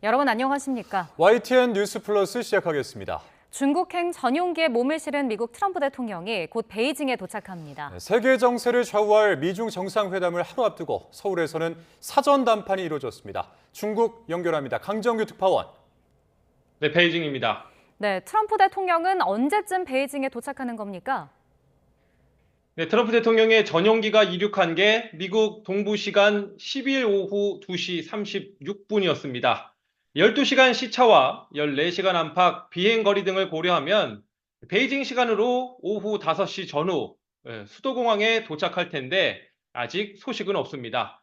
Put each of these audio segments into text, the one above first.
여러분 안녕하십니까? YTN 뉴스 플러스 시작하겠습니다. 중국행 전용기에 몸을 실은 미국 트럼프 대통령이 곧 베이징에 도착합니다. 세계 정세를 좌우할 미중 정상회담을 하루 앞두고 서울에서는 사전 담판이 이루어졌습니다. 중국 연결합니다. 강정규 특파원. 네, 베이징입니다. 네, 트럼프 대통령은 언제쯤 베이징에 도착하는 겁니까? 네, 트럼프 대통령의 전용기가 이륙한 게 미국 동부 시간 12일 오후 2시 36분이었습니다. 12시간 시차와 14시간 안팎, 비행 거리 등을 고려하면 베이징 시간으로 오후 5시 전후 수도공항에 도착할 텐데 아직 소식은 없습니다.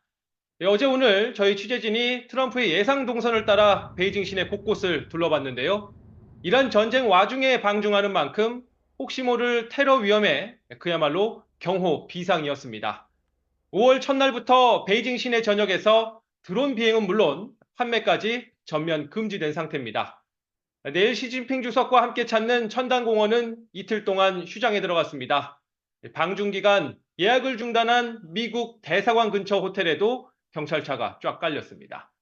네, 어제 오늘 저희 취재진이 트럼프의 예상 동선을 따라 베이징 시내 곳곳을 둘러봤는데요. 이란 전쟁 와중에 방중하는 만큼 혹시 모를 테러 위험에 그야말로 경호 비상이었습니다. 5월 첫날부터 베이징 시내 전역에서 드론 비행은 물론 판매까지 전면 금지된 상태입니다. 내일 시진핑 주석과 함께 찾는 천단공원은 이틀 동안 휴장에 들어갔습니다. 방중 기간 예약을 중단한 미국 대사관 근처 호텔에도 경찰차가 쫙 깔렸습니다.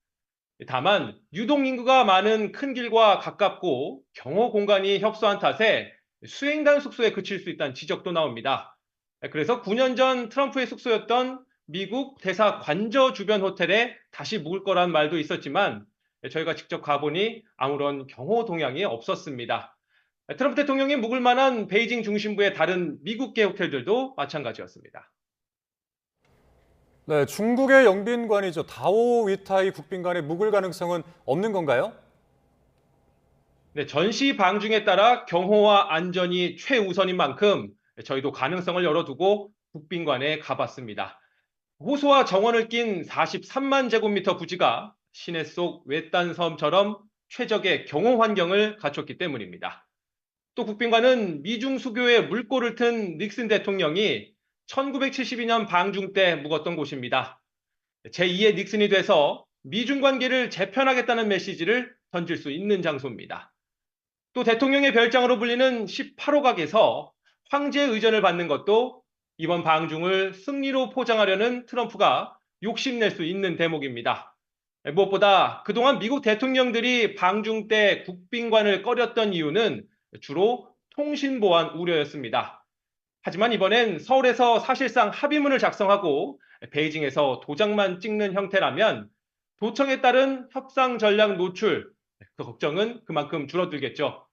다만 유동 인구가 많은 큰 길과 가깝고 경호 공간이 협소한 탓에 수행단 숙소에 그칠 수 있다는 지적도 나옵니다. 그래서 9년 전 트럼프의 숙소였던 미국 대사 관저 주변 호텔에 다시 묵을 거란 말도 있었지만 저희가 직접 가보니 아무런 경호 동향이 없었습니다. 트럼프 대통령이 묵을 만한 베이징 중심부의 다른 미국계 호텔들도 마찬가지였습니다. 네, 중국의 영빈관이죠. 다오 위타이 국빈관에 묵을 가능성은 없는 건가요? 네, 전시 방중에 따라 경호와 안전이 최우선인 만큼 저희도 가능성을 열어두고 국빈관에 가봤습니다. 호수와 정원을 낀 43만 제곱미터 부지가 시내 속 외딴 섬처럼 최적의 경호 환경을 갖췄기 때문입니다. 또 국빈관은 미중 수교의 물꼬를 튼 닉슨 대통령이 1972년 방중 때 묵었던 곳입니다. 제2의 닉슨이 돼서 미중 관계를 재편하겠다는 메시지를 던질 수 있는 장소입니다. 또 대통령의 별장으로 불리는 18호각에서 황제의 의전을 받는 것도 이번 방중을 승리로 포장하려는 트럼프가 욕심낼 수 있는 대목입니다. 무엇보다 그동안 미국 대통령들이 방중 때 국빈관을 꺼렸던 이유는 주로 통신보안 우려였습니다. 하지만 이번엔 서울에서 사실상 합의문을 작성하고 베이징에서 도장만 찍는 형태라면 도청에 따른 협상 전략 노출, 그 걱정은 그만큼 줄어들겠죠.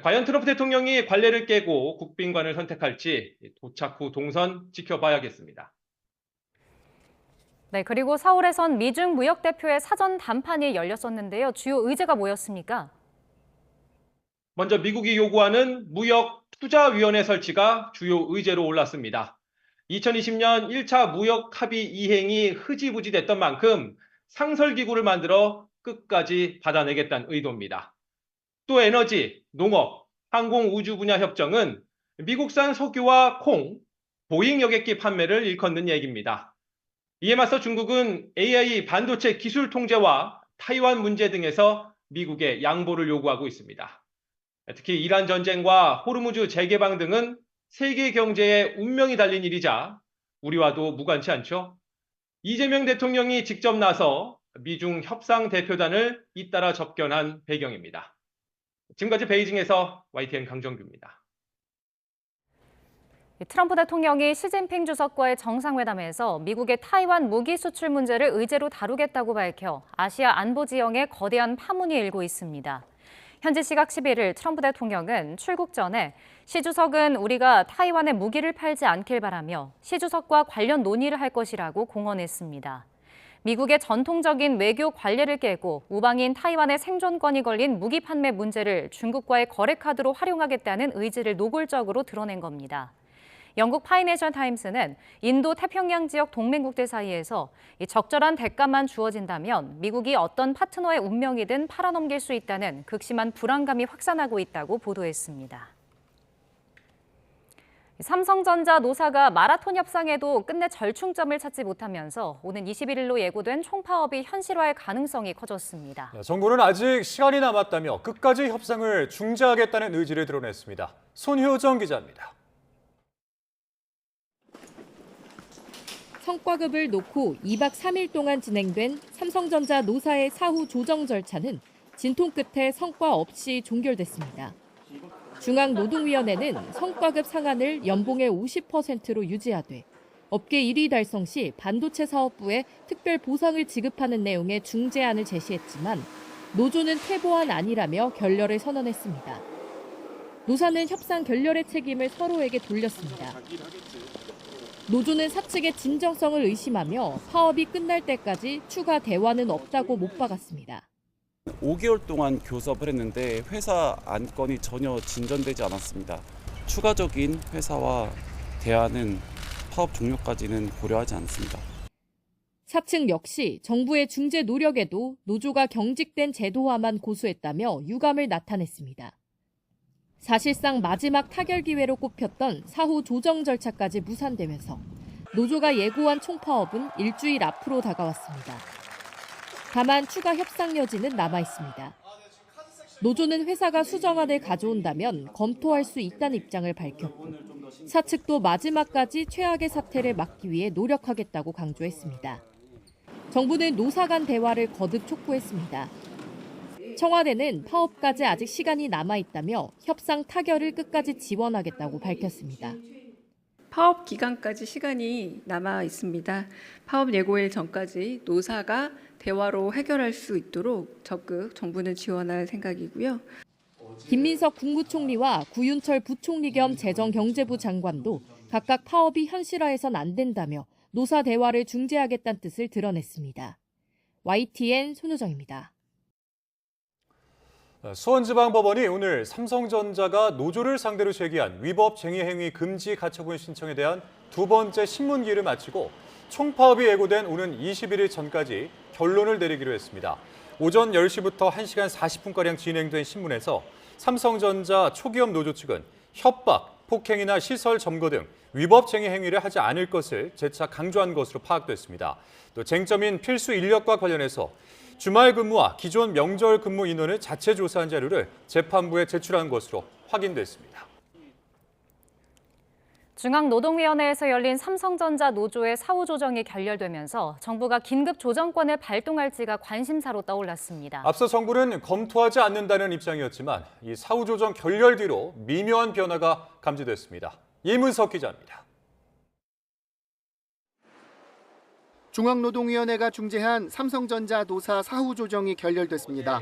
과연 트럼프 대통령이 관례를 깨고 국빈관을 선택할지 도착 후 동선 지켜봐야겠습니다. 네, 그리고 서울에선 미중 무역 대표의 사전 담판이 열렸었는데요. 주요 의제가 뭐였습니까? 먼저 미국이 요구하는 무역투자위원회 설치가 주요 의제로 올랐습니다. 2020년 1차 무역 합의 이행이 흐지부지 됐던 만큼 상설기구를 만들어 끝까지 받아내겠다는 의도입니다. 또 에너지, 농업, 항공 우주 분야 협정은 미국산 석유와 콩, 보잉 여객기 판매를 일컫는 얘기입니다. 이에 맞서 중국은 AI 반도체 기술 통제와 타이완 문제 등에서 미국에 양보를 요구하고 있습니다. 특히 이란 전쟁과 호르무즈 재개방 등은 세계 경제에 운명이 달린 일이자 우리와도 무관치 않죠. 이재명 대통령이 직접 나서 미중 협상 대표단을 잇따라 접견한 배경입니다. 지금까지 베이징에서 YTN 강정규입니다. 트럼프 대통령이 시진핑 주석과의 정상회담에서 미국의 타이완 무기 수출 문제를 의제로 다루겠다고 밝혀 아시아 안보 지형에 거대한 파문이 일고 있습니다. 현지 시각 11일 트럼프 대통령은 출국 전에 시 주석은 우리가 타이완에 무기를 팔지 않길 바라며 시 주석과 관련 논의를 할 것이라고 공언했습니다. 미국의 전통적인 외교 관례를 깨고 우방인 타이완의 생존권이 걸린 무기 판매 문제를 중국과의 거래 카드로 활용하겠다는 의지를 노골적으로 드러낸 겁니다. 영국 파이내셜 타임스는 인도 태평양 지역 동맹국들 사이에서 적절한 대가만 주어진다면 미국이 어떤 파트너의 운명이든 팔아넘길 수 있다는 극심한 불안감이 확산하고 있다고 보도했습니다. 삼성전자 노사가 마라톤 협상에도 끝내 절충점을 찾지 못하면서 오는 21일로 예고된 총파업이 현실화할 가능성이 커졌습니다. 정부는 아직 시간이 남았다며 끝까지 협상을 중지하겠다는 의지를 드러냈습니다. 손효정 기자입니다. 성과급을 놓고 2박 3일 동안 진행된 삼성전자 노사의 사후 조정 절차는 진통 끝에 성과 없이 종결됐습니다. 중앙노동위원회는 성과급 상한을 연봉의 50%로 유지하되 업계 1위 달성 시 반도체 사업부에 특별 보상을 지급하는 내용의 중재안을 제시했지만 노조는 퇴보안 아니라며 결렬을 선언했습니다. 노사는 협상 결렬의 책임을 서로에게 돌렸습니다. 노조는 사측의 진정성을 의심하며 파업이 끝날 때까지 추가 대화는 없다고 못 박았습니다. 5개월 동안 교섭을 했는데 회사 안건이 전혀 진전되지 않았습니다. 추가적인 회사와 대화는 파업 종료까지는 고려하지 않습니다. 사측 역시 정부의 중재 노력에도 노조가 경직된 제도화만 고수했다며 유감을 나타냈습니다. 사실상 마지막 타결 기회로 꼽혔던 사후 조정 절차까지 무산되면서 노조가 예고한 총파업은 일주일 앞으로 다가왔습니다. 다만 추가 협상 여지는 남아있습니다. 노조는 회사가 수정안을 가져온다면 검토할 수 있다는 입장을 밝혔고 사측도 마지막까지 최악의 사태를 막기 위해 노력하겠다고 강조했습니다. 정부는 노사 간 대화를 거듭 촉구했습니다. 청와대는 파업까지 아직 시간이 남아있다며 협상 타결을 끝까지 지원하겠다고 밝혔습니다. 파업 기간까지 시간이 남아 있습니다. 파업 예고일 전까지 노사가 대화로 해결할 수 있도록 적극 정부는 지원할 생각이고요. 김민석 국무총리와 구윤철 부총리 겸 재정경제부 장관도 각각 파업이 현실화해선 안 된다며 노사 대화를 중재하겠다는 뜻을 드러냈습니다. YTN 손효정입니다. 수원지방법원이 오늘 삼성전자가 노조를 상대로 제기한 위법 쟁의행위 금지 가처분 신청에 대한 두 번째 신문기일을 마치고 총파업이 예고된 오는 21일 전까지 결론을 내리기로 했습니다. 오전 10시부터 1시간 40분가량 진행된 신문에서 삼성전자 초기업 노조 측은 협박, 폭행이나 시설 점거 등 위법 쟁의 행위를 하지 않을 것을 재차 강조한 것으로 파악됐습니다. 또 쟁점인 필수 인력과 관련해서 주말 근무와 기존 명절 근무 인원을 자체 조사한 자료를 재판부에 제출한 것으로 확인됐습니다. 중앙노동위원회에서 열린 삼성전자 노조의 사후 조정이 결렬되면서 정부가 긴급 조정권을 발동할지가 관심사로 떠올랐습니다. 앞서 정부는 검토하지 않는다는 입장이었지만 이 사후 조정 결렬 뒤로 미묘한 변화가 감지됐습니다. 이문석 기자입니다. 중앙노동위원회가 중재한 삼성전자 노사 사후 조정이 결렬됐습니다.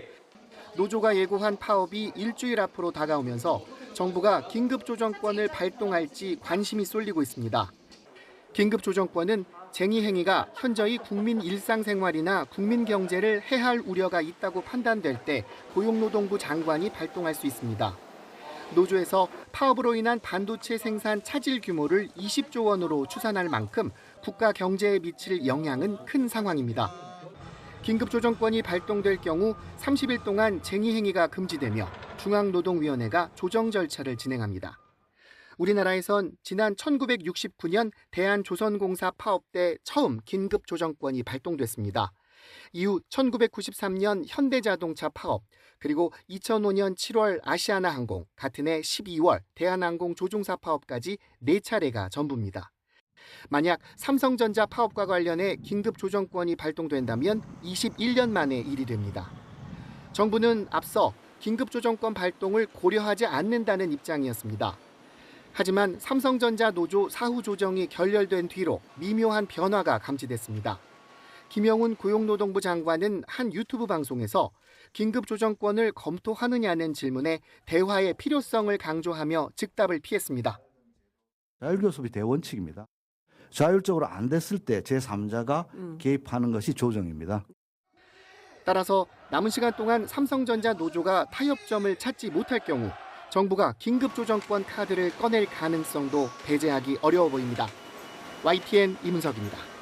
노조가 예고한 파업이 일주일 앞으로 다가오면서 정부가 긴급 조정권을 발동할지 관심이 쏠리고 있습니다. 긴급 조정권은 쟁의 행위가 현저히 국민 일상생활이나 국민 경제를 해할 우려가 있다고 판단될 때 고용노동부 장관이 발동할 수 있습니다. 노조에서 파업으로 인한 반도체 생산 차질 규모를 20조 원으로 추산할 만큼 국가 경제에 미칠 영향은 큰 상황입니다. 긴급조정권이 발동될 경우 30일 동안 쟁의 행위가 금지되며 중앙노동위원회가 조정 절차를 진행합니다. 우리나라에선 지난 1969년 대한조선공사 파업 때 처음 긴급조정권이 발동됐습니다. 이후 1993년 현대자동차 파업, 그리고 2005년 7월 아시아나항공, 같은 해 12월 대한항공 조종사 파업까지 4차례가 전부입니다. 만약 삼성전자 파업과 관련해 긴급조정권이 발동된다면 21년 만의 일이 됩니다. 정부는 앞서 긴급조정권 발동을 고려하지 않는다는 입장이었습니다. 하지만 삼성전자 노조 사후 조정이 결렬된 뒤로 미묘한 변화가 감지됐습니다. 김영훈 고용노동부 장관은 한 유튜브 방송에서 긴급조정권을 검토하느냐는 질문에 대화의 필요성을 강조하며 즉답을 피했습니다. 자율교섭이 대원칙입니다. 자율적으로 안 됐을 때 제3자가 개입하는 것이 조정입니다. 따라서 남은 시간 동안 삼성전자 노조가 타협점을 찾지 못할 경우 정부가 긴급조정권 카드를 꺼낼 가능성도 배제하기 어려워 보입니다. YTN 이문석입니다.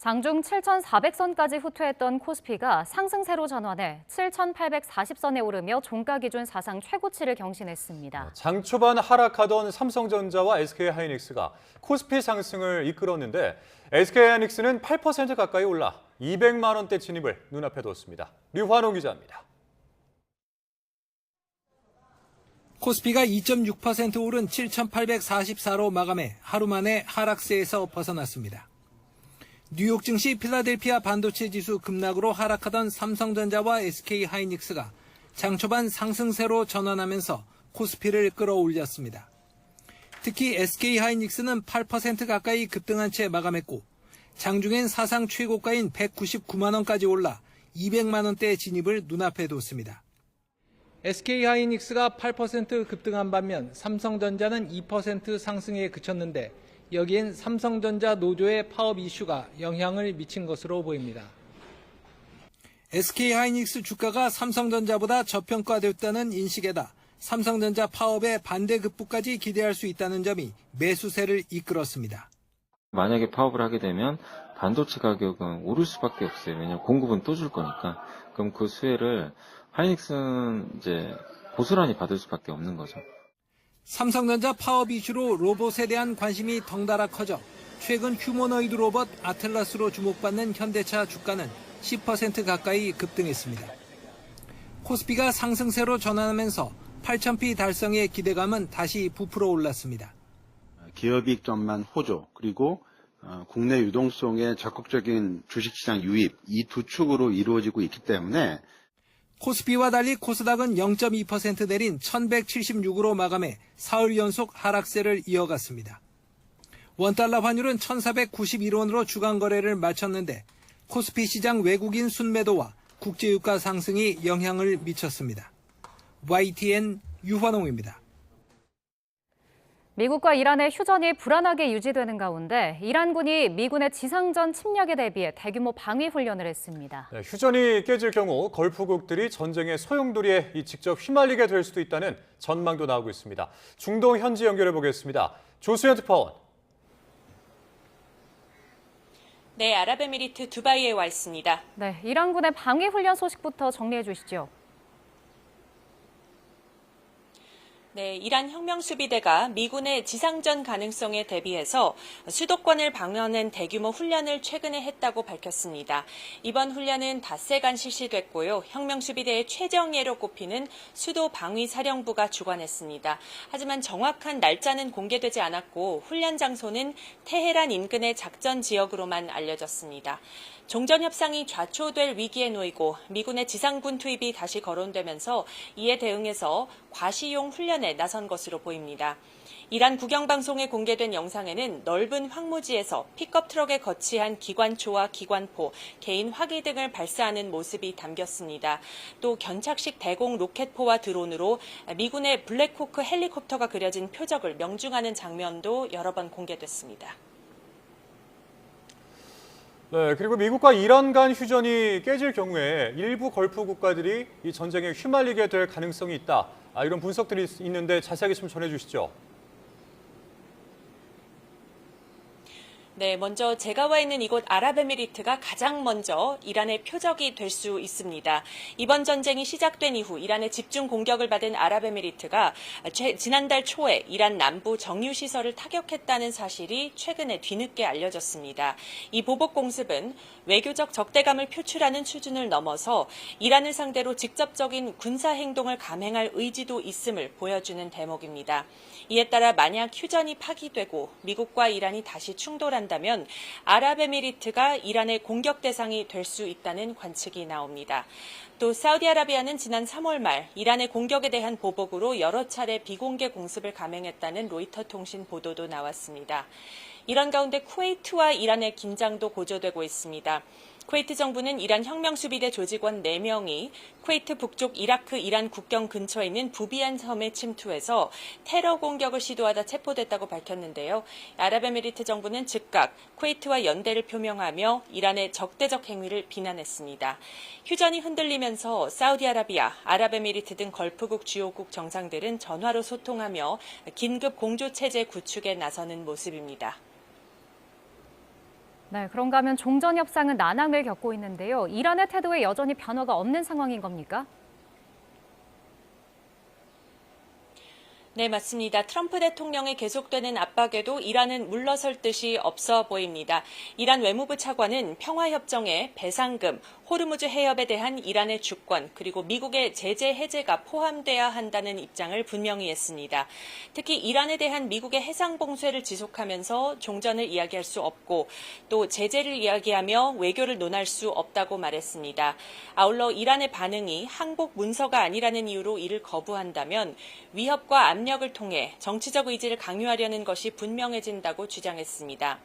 장중 7,400선까지 후퇴했던 코스피가 상승세로 전환해 7,840선에 오르며 종가 기준 사상 최고치를 경신했습니다. 장 초반 하락하던 삼성전자와 SK하이닉스가 코스피 상승을 이끌었는데 SK하이닉스는 8% 가까이 올라 200만 원대 진입을 눈앞에 뒀습니다. 류환홍 기자입니다. 코스피가 2.6% 오른 7,844로 마감해 하루 만에 하락세에서 벗어났습니다. 뉴욕 증시 필라델피아 반도체 지수 급락으로 하락하던 삼성전자와 SK하이닉스가 장 초반 상승세로 전환하면서 코스피를 끌어올렸습니다. 특히 SK하이닉스는 8% 가까이 급등한 채 마감했고 장중엔 사상 최고가인 199만 원까지 올라 200만 원대 진입을 눈앞에 뒀습니다. SK하이닉스가 8% 급등한 반면 삼성전자는 2% 상승에 그쳤는데 여기엔 삼성전자 노조의 파업 이슈가 영향을 미친 것으로 보입니다. SK하이닉스 주가가 삼성전자보다 저평가됐다는 인식에다 삼성전자 파업의 반대 급부까지 기대할 수 있다는 점이 매수세를 이끌었습니다. 만약에 파업을 하게 되면 반도체 가격은 오를 수밖에 없어요. 왜냐하면 공급은 또 줄 거니까. 그럼 그 수혜를 하이닉스는 이제 고스란히 받을 수밖에 없는 거죠. 삼성전자 파업 이슈로 로봇에 대한 관심이 덩달아 커져 최근 휴머노이드 로봇 아틀라스로 주목받는 현대차 주가는 10% 가까이 급등했습니다. 코스피가 상승세로 전환하면서 8,000피 달성의 기대감은 다시 부풀어 올랐습니다. 기업이익 전망 호조 그리고 국내 유동성의 적극적인 주식시장 유입 이 두 축으로 이루어지고 있기 때문에 코스피와 달리 코스닥은 0.2% 내린 1176으로 마감해 사흘 연속 하락세를 이어갔습니다. 원달러 환율은 1491원으로 주간 거래를 마쳤는데 코스피 시장 외국인 순매도와 국제유가 상승이 영향을 미쳤습니다. YTN 유환홍입니다. 미국과 이란의 휴전이 불안하게 유지되는 가운데 이란군이 미군의 지상전 침략에 대비해 대규모 방위 훈련을 했습니다. 네, 휴전이 깨질 경우 걸프국들이 전쟁의 소용돌이에 직접 휘말리게 될 수도 있다는 전망도 나오고 있습니다. 중동 현지 연결해 보겠습니다. 조수연 특파원. 네, 아랍에미리트 두바이에 와 있습니다. 네, 이란군의 방위 훈련 소식부터 정리해 주시죠. 네, 이란 혁명수비대가 미군의 지상전 가능성에 대비해서 수도권을 방어하는 대규모 훈련을 최근에 했다고 밝혔습니다. 이번 훈련은 닷새간 실시됐고요. 혁명수비대의 최정예로 꼽히는 수도 방위사령부가 주관했습니다. 하지만 정확한 날짜는 공개되지 않았고 훈련 장소는 테헤란 인근의 작전 지역으로만 알려졌습니다. 종전협상이 좌초될 위기에 놓이고 미군의 지상군 투입이 다시 거론되면서 이에 대응해서 과시용 훈련에 나선 것으로 보입니다. 이란 국영방송에 공개된 영상에는 넓은 황무지에서 픽업 트럭에 거치한 기관초와 기관포, 개인 화기 등을 발사하는 모습이 담겼습니다. 또 견착식 대공 로켓포와 드론으로 미군의 블랙호크 헬리콥터가 그려진 표적을 명중하는 장면도 여러 번 공개됐습니다. 네, 그리고 미국과 이란 간 휴전이 깨질 경우에 일부 걸프 국가들이 이 전쟁에 휘말리게 될 가능성이 있다. 이런 분석들이 있는데 자세하게 좀 전해주시죠. 네, 먼저 제가 와 있는 이곳 아랍에미리트가 가장 먼저 이란의 표적이 될 수 있습니다. 이번 전쟁이 시작된 이후 이란의 집중 공격을 받은 아랍에미리트가 지난달 초에 이란 남부 정유시설을 타격했다는 사실이 최근에 뒤늦게 알려졌습니다. 이 보복 공습은 외교적 적대감을 표출하는 수준을 넘어서 이란을 상대로 직접적인 군사 행동을 감행할 의지도 있음을 보여주는 대목입니다. 이에 따라 만약 휴전이 파기되고 미국과 이란이 다시 충돌한다면 아랍에미리트가 이란의 공격 대상이 될 수 있다는 관측이 나옵니다. 또 사우디아라비아는 지난 3월 말 이란의 공격에 대한 보복으로 여러 차례 비공개 공습을 감행했다는 로이터 통신 보도도 나왔습니다. 이런 가운데 쿠웨이트와 이란의 긴장도 고조되고 있습니다. 쿠웨이트 정부는 이란 혁명수비대 조직원 4명이 쿠웨이트 북쪽 이라크 이란 국경 근처에 있는 부비안 섬에 침투해서 테러 공격을 시도하다 체포됐다고 밝혔는데요. 아랍에미리트 정부는 즉각 쿠웨이트와 연대를 표명하며 이란의 적대적 행위를 비난했습니다. 휴전이 흔들리면서 사우디아라비아, 아랍에미리트 등 걸프국 주요국 정상들은 전화로 소통하며 긴급 공조체제 구축에 나서는 모습입니다. 네, 그런가 하면 종전 협상은 난항을 겪고 있는데요. 이란의 태도에 여전히 변화가 없는 상황인 겁니까? 네, 맞습니다. 트럼프 대통령의 계속되는 압박에도 이란은 물러설 뜻이 없어 보입니다. 이란 외무부 차관은 평화협정에 배상금, 호르무즈 해협에 대한 이란의 주권 그리고 미국의 제재 해제가 포함돼야 한다는 입장을 분명히 했습니다. 특히 이란에 대한 미국의 해상 봉쇄를 지속하면서 종전을 이야기할 수 없고 또 제재를 이야기하며 외교를 논할 수 없다고 말했습니다. 아울러 이란의 반응이 항복 문서가 아니라는 이유로 이를 거부한다면 위협과 압력을 통해 정치적 의지를 강요하려는 것이 분명해진다고 주장했습니다.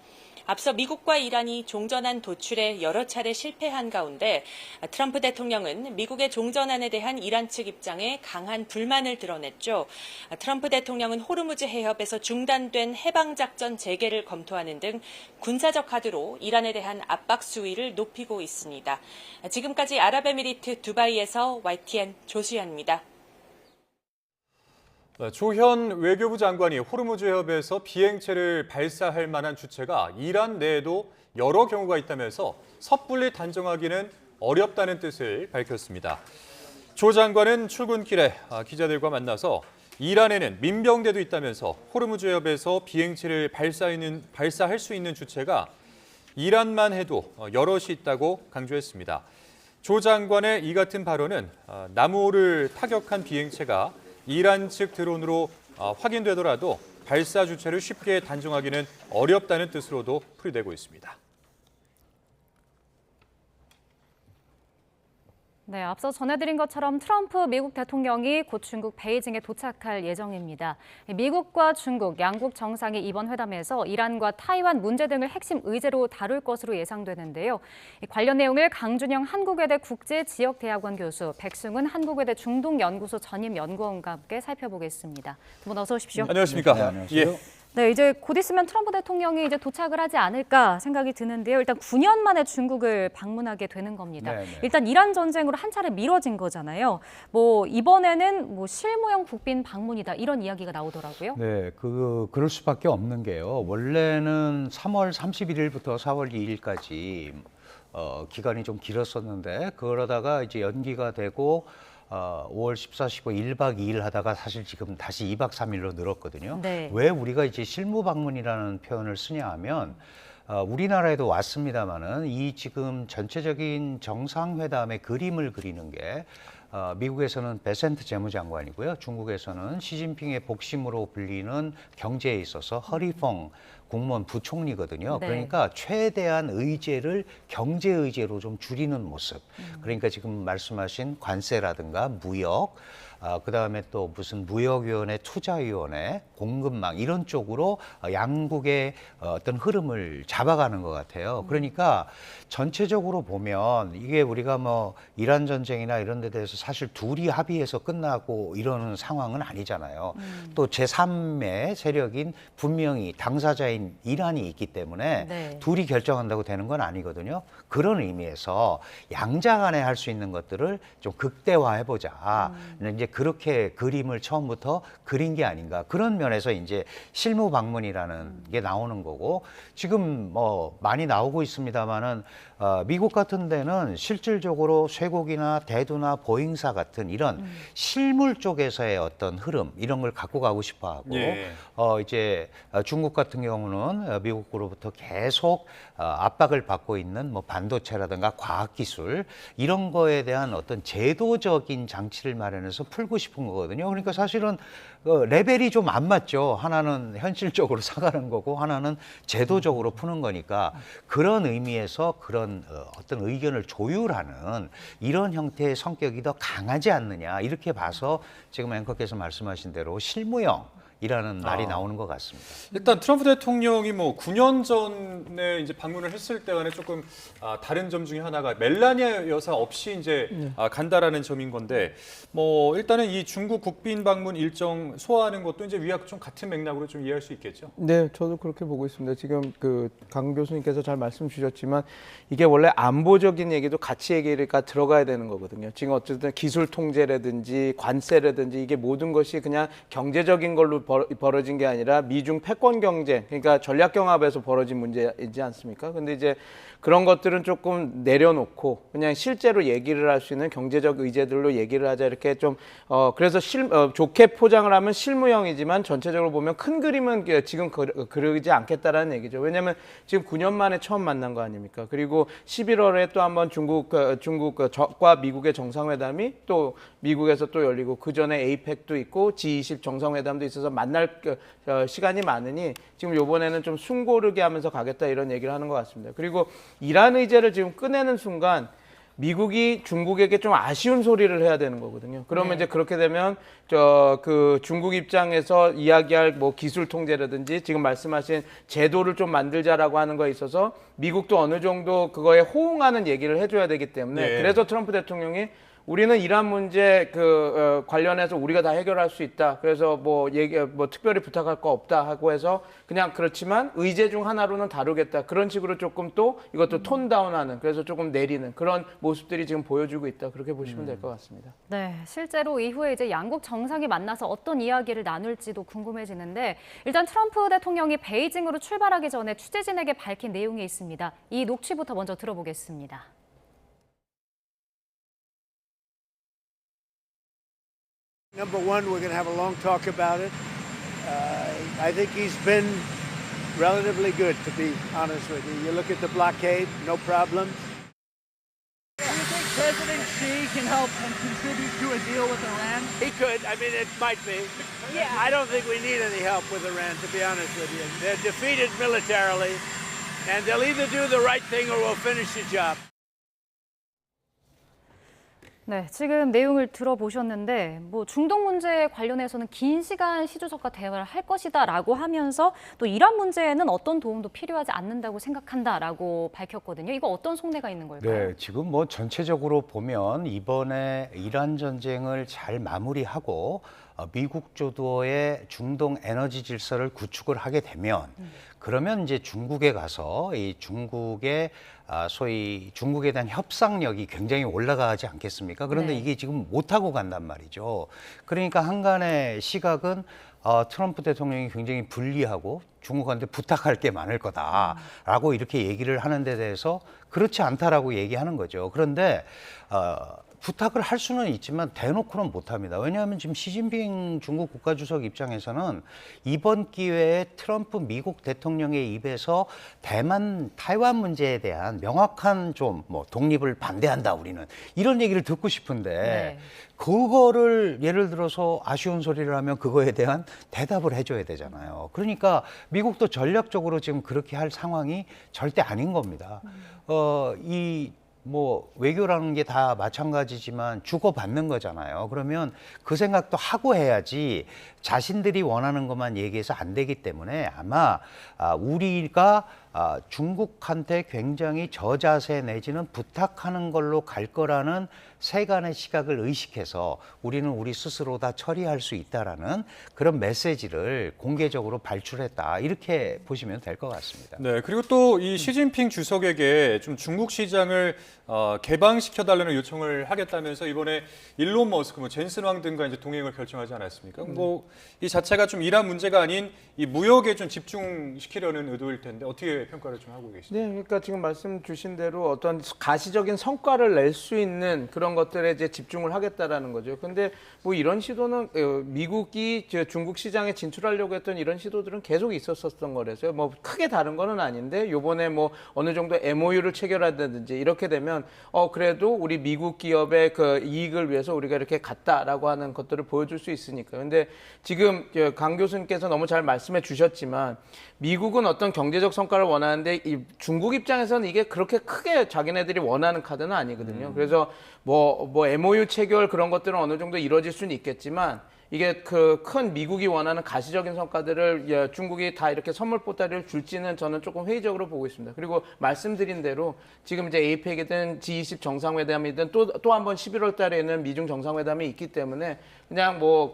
앞서 미국과 이란이 종전안 도출에 여러 차례 실패한 가운데 트럼프 대통령은 미국의 종전안에 대한 이란 측 입장에 강한 불만을 드러냈죠. 트럼프 대통령은 호르무즈 해협에서 중단된 해방작전 재개를 검토하는 등 군사적 카드로 이란에 대한 압박 수위를 높이고 있습니다. 지금까지 아랍에미리트 두바이에서 YTN 조수연입니다. 조현 외교부 장관이 호르무즈 해협에서 비행체를 발사할 만한 주체가 이란 내에도 여러 경우가 있다면서 섣불리 단정하기는 어렵다는 뜻을 밝혔습니다. 조 장관은 출근길에 기자들과 만나서 이란에는 민병대도 있다면서 호르무즈 해협에서 비행체를 발사할 수 있는 주체가 이란만 해도 여럿이 있다고 강조했습니다. 조 장관의 이 같은 발언은 남호를 타격한 비행체가 이란 측 드론으로 확인되더라도 발사 주체를 쉽게 단정하기는 어렵다는 뜻으로도 풀이되고 있습니다. 네, 앞서 전해드린 것처럼 트럼프 미국 대통령이 곧 중국 베이징에 도착할 예정입니다. 미국과 중국 양국 정상이 이번 회담에서 이란과 타이완 문제 등을 핵심 의제로 다룰 것으로 예상되는데요. 관련 내용을 강준영 한국외대 국제지역대학원 교수, 백승훈 한국외대 중동연구소 전임연구원과 함께 살펴보겠습니다. 두 분 어서 오십시오. 안녕하십니까? 네, 안녕하세요. 네, 이제 곧 있으면 트럼프 대통령이 이제 도착을 하지 않을까 생각이 드는데요. 일단 9년 만에 중국을 방문하게 되는 겁니다. 네네. 일단 이란 전쟁으로 한 차례 미뤄진 거잖아요. 이번에는 실무형 국빈 방문이다 이런 이야기가 나오더라고요. 네, 그럴 수밖에 없는 게요. 원래는 3월 31일부터 4월 2일까지 기간이 좀 길었었는데 그러다가 이제 연기가 되고 5월 14, 15, 1박 2일 하다가 사실 지금 다시 2박 3일로 늘었거든요. 네. 왜 우리가 이제 실무 방문이라는 표현을 쓰냐 하면 우리나라에도 왔습니다마는 이 지금 전체적인 정상회담의 그림을 그리는 게 미국에서는 베센트 재무장관이고요. 중국에서는 시진핑의 복심으로 불리는 경제에 있어서 허리펑 국무원 부총리거든요. 네. 그러니까 최대한 의제를 경제 의제로 좀 줄이는 모습. 그러니까 지금 말씀하신 관세라든가 무역, 그다음에 또 무슨 무역위원회, 투자위원회, 공급망 이런 쪽으로 양국의 어떤 흐름을 잡아가는 것 같아요. 그러니까 전체적으로 보면 이게 우리가 이란 전쟁이나 이런 데 대해서 사실 둘이 합의해서 끝나고 이러는 상황은 아니잖아요. 또 제3의 세력인 분명히 당사자인 이란이 있기 때문에 네. 둘이 결정한다고 되는 건 아니거든요. 그런 의미에서 양자 간에 할 수 있는 것들을 좀 극대화해보자. 이제 그렇게 그림을 처음부터 그린 게 아닌가. 그런 면에서 이제 실무 방문이라는 게 나오는 거고 지금 많이 나오고 있습니다만은 미국 같은 데는 실질적으로 쇠고기나 대두나 보잉사 같은 이런 실물 쪽에서의 어떤 흐름 이런 걸 갖고 가고 싶어 하고 예. 이제 중국 같은 경우는 미국으로부터 계속 압박을 받고 있는 반도체라든가 과학기술 이런 거에 대한 어떤 제도적인 장치를 마련해서 풀고 싶은 거거든요. 그러니까 사실은 레벨이 좀 안 맞죠. 하나는 현실적으로 사가는 거고 하나는 제도적으로 푸는 거니까 그런 의미에서 그런 어떤 의견을 조율하는 이런 형태의 성격이 더 강하지 않느냐 이렇게 봐서 지금 앵커께서 말씀하신 대로 실무형 이라는 말이 나오는 것 같습니다. 일단 트럼프 대통령이 9년 전에 이제 방문을 했을 때와는 조금 다른 점 중에 하나가 멜라니아 여사 없이 이제 간다라는 점인 건데 일단은 이 중국 국빈 방문 일정 소화하는 것도 이제 위와 좀 같은 맥락으로 좀 이해할 수 있겠죠. 네, 저도 그렇게 보고 있습니다. 지금 강 교수님께서 잘 말씀 주셨지만 이게 원래 안보적인 얘기도 같이 얘기가 들어가야 되는 거거든요. 지금 어쨌든 기술 통제라든지 관세라든지 이게 모든 것이 그냥 경제적인 걸로 벌어진 게 아니라 미중 패권 경쟁, 그러니까 전략 경합에서 벌어진 문제이지 않습니까? 근데 이제 그런 것들은 조금 내려놓고 그냥 실제로 얘기를 할 수 있는 경제적 의제들로 얘기를 하자 이렇게 좀 그래서 좋게 포장을 하면 실무형이지만 전체적으로 보면 큰 그림은 지금 그러지 않겠다라는 얘기죠. 왜냐하면 지금 9년 만에 처음 만난 거 아닙니까? 그리고 11월에 또 한번 중국과 미국의 정상회담이 또 미국에서 또 열리고 그 전에 에이펙도 있고 G20 정상회담도 있어서 만날 시간이 많으니 지금 이번에는 좀 숨고르게 하면서 가겠다 이런 얘기를 하는 것 같습니다. 그리고 이란 의제를 지금 꺼내는 순간 미국이 중국에게 좀 아쉬운 소리를 해야 되는 거거든요. 그러면 이제 그렇게 되면 중국 입장에서 이야기할 뭐 기술 통제라든지 지금 말씀하신 제도를 좀 만들자라고 하는 거에 있어서 미국도 어느 정도 그거에 호응하는 얘기를 해줘야 되기 때문에 그래서 트럼프 대통령이 우리는 이란 문제 관련해서 우리가 다 해결할 수 있다. 그래서 뭐 특별히 부탁할 거 없다 하고 해서 그냥 그렇지만 의제 중 하나로는 다루겠다. 그런 식으로 조금 또 이것도 톤 다운하는 그래서 조금 내리는 그런 모습들이 지금 보여주고 있다. 그렇게 보시면 될 것 같습니다. 네, 실제로 이후에 이제 양국 정상이 만나서 어떤 이야기를 나눌지도 궁금해지는데 일단 트럼프 대통령이 베이징으로 출발하기 전에 취재진에게 밝힌 내용이 있습니다. 이 녹취부터 먼저 들어보겠습니다. Number one, we're going to have a long talk about it. I think he's been relatively good, to be honest with you. You look at the blockade, no problems. Do you think President Xi can help and contribute to a deal with Iran? He could. I mean, it might be. Yeah. I don't think we need any help with Iran, to be honest with you. They're defeated militarily, and they'll either do the right thing or we'll finish the job. 네, 지금 내용을 들어보셨는데 뭐 중동 문제에 관련해서는 긴 시간 시 주석과 대화를 할 것이다라고 하면서 또 이란 문제에는 어떤 도움도 필요하지 않는다고 생각한다라고 밝혔거든요. 이거 어떤 속내가 있는 걸까요? 네, 지금 뭐 전체적으로 보면 이번에 이란 전쟁을 잘 마무리하고 미국 주도의 중동 에너지 질서를 구축을 하게 되면 그러면 이제 중국에 가서 이 중국의 소위 중국에 대한 협상력이 굉장히 올라가지 않겠습니까? 그런데 이게 지금 못하고 간단 말이죠. 그러니까 한간의 시각은 트럼프 대통령이 굉장히 불리하고 중국한테 부탁할 게 많을 거다라고 이렇게 얘기를 하는 데 대해서 그렇지 않다라고 얘기하는 거죠. 그런데 부탁을 할 수는 있지만 대놓고는 못합니다. 왜냐하면 지금 시진핑 중국 국가주석 입장에서는 이번 기회에 트럼프 미국 대통령의 입에서 타이완 문제에 대한 명확한 좀 뭐 독립을 반대한다 우리는 이런 얘기를 듣고 싶은데 그거를 예를 들어서 아쉬운 소리를 하면 그거에 대한 대답을 해줘야 되잖아요. 그러니까 미국도 전략적으로 지금 그렇게 할 상황이 절대 아닌 겁니다. 뭐 외교라는 게 다 마찬가지지만 주고받는 거잖아요. 그러면 그 생각도 하고 해야지 자신들이 원하는 것만 얘기해서 안 되기 때문에 아마 우리가 중국한테 굉장히 저자세 내지는 부탁하는 걸로 갈 거라는 세간의 시각을 의식해서 우리는 우리 스스로 다 처리할 수 있다라는 그런 메시지를 공개적으로 발출했다. 이렇게 보시면 될 것 같습니다. 네, 그리고 또 이 시진핑 주석에게 좀 중국 시장을 개방시켜달라는 요청을 하겠다면서 이번에 일론 머스크, 뭐 젠슨 왕 등과 이제 동행을 결정하지 않았습니까? 뭐 이 자체가 좀 이란 문제가 아닌 이 무역에 좀 집중시키려는 의도일 텐데 어떻게 평가를 좀 하고 계십니까? 네, 그러니까 지금 말씀 주신 대로 어떤 가시적인 성과를 낼 수 있는 그런 것들에 이제 집중을 하겠다라는 거죠. 근데 뭐 이런 시도는 미국이 중국 시장에 진출하려고 했던 이런 시도들은 계속 있었던 거라서요. 뭐 크게 다른 거는 아닌데 요번에 뭐 어느 정도 MOU를 체결한다든지 이렇게 되면 그래도 우리 미국 기업의 그 이익을 위해서 우리가 이렇게 갔다라고 하는 것들을 보여줄 수 있으니까. 근데 지금 강 교수님께서 너무 잘 말씀해 주셨지만 미국은 어떤 경제적 성과를 원하는데 이 중국 입장에서는 이게 그렇게 크게 자기네들이 원하는 카드는 아니거든요. 그래서 뭐 MOU 체결 그런 것들은 어느 정도 이루어질 수는 있겠지만 이게 그 큰 미국이 원하는 가시적인 성과들을 중국이 다 이렇게 선물 보따리를 줄지는 저는 조금 회의적으로 보고 있습니다. 그리고 말씀드린 대로 지금 이제 에이펙이든 G20 정상회담이든 또 한 번 11월 달에는 미중 정상회담이 있기 때문에 그냥 뭐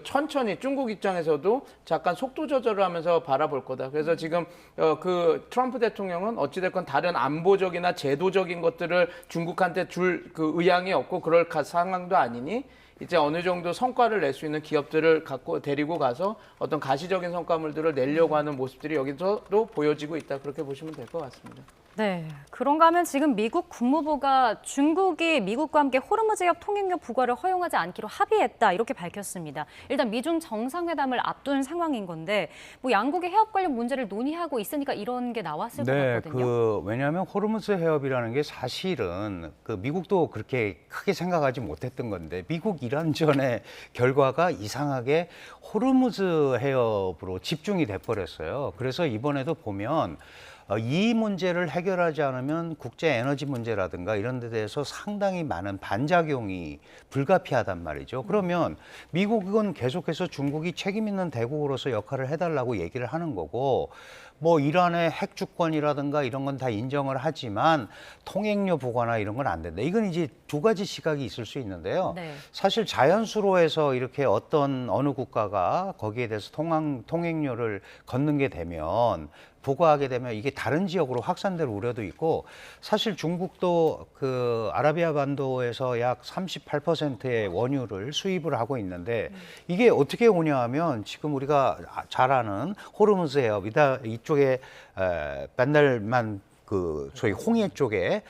천천히 중국 입장에서도 잠깐 속도 조절을 하면서 바라볼 거다. 그래서 지금 그 트럼프 대통령은 어찌됐건 다른 안보적이나 제도적인 것들을 중국한테 줄 그 의향이 없고 그럴 상황도 아니니 이제 어느 정도 성과를 낼 수 있는 기업들을 데리고 가서 어떤 가시적인 성과물들을 내려고 하는 모습들이 여기서도 보여지고 있다. 그렇게 보시면 될 것 같습니다. 네, 그런가 하면 지금 미국 국무부가 중국이 미국과 함께 호르무즈 해협 통행료 부과를 허용하지 않기로 합의했다 이렇게 밝혔습니다. 일단 미중 정상회담을 앞둔 상황인 건데 뭐 양국의 해협 관련 문제를 논의하고 있으니까 이런 게 나왔을 것 같거든요. 왜냐하면 호르무즈 해협이라는 게 사실은 미국도 그렇게 크게 생각하지 못했던 건데 미국 이란전의 결과가 이상하게 호르무즈 해협으로 집중이 돼버렸어요. 그래서 이번에도 보면 이 문제를 해결하지 않으면 국제 에너지 문제라든가 이런 데 대해서 상당히 많은 반작용이 불가피하단 말이죠. 그러면 미국은 계속해서 중국이 책임 있는 대국으로서 역할을 해달라고 얘기를 하는 거고 뭐 이란의 핵 주권이라든가 이런 건 다 인정을 하지만 통행료 부과나 이런 건 안 된다. 이건 이제 두 가지 시각이 있을 수 있는데요. 네. 사실 자연수로 해서 이렇게 어느 국가가 거기에 대해서 통행료를 걷는 게 되면 부과하게 되면 이게 다른 지역으로 확산될 우려도 있고 사실 중국도 그 아라비아 반도에서 약 38%의 원유를 수입을 하고 있는데 이게 어떻게 오냐 하면 지금 우리가 잘 아는 호르무즈 해협 이쪽에 맨날만 그 소위 홍해 쪽에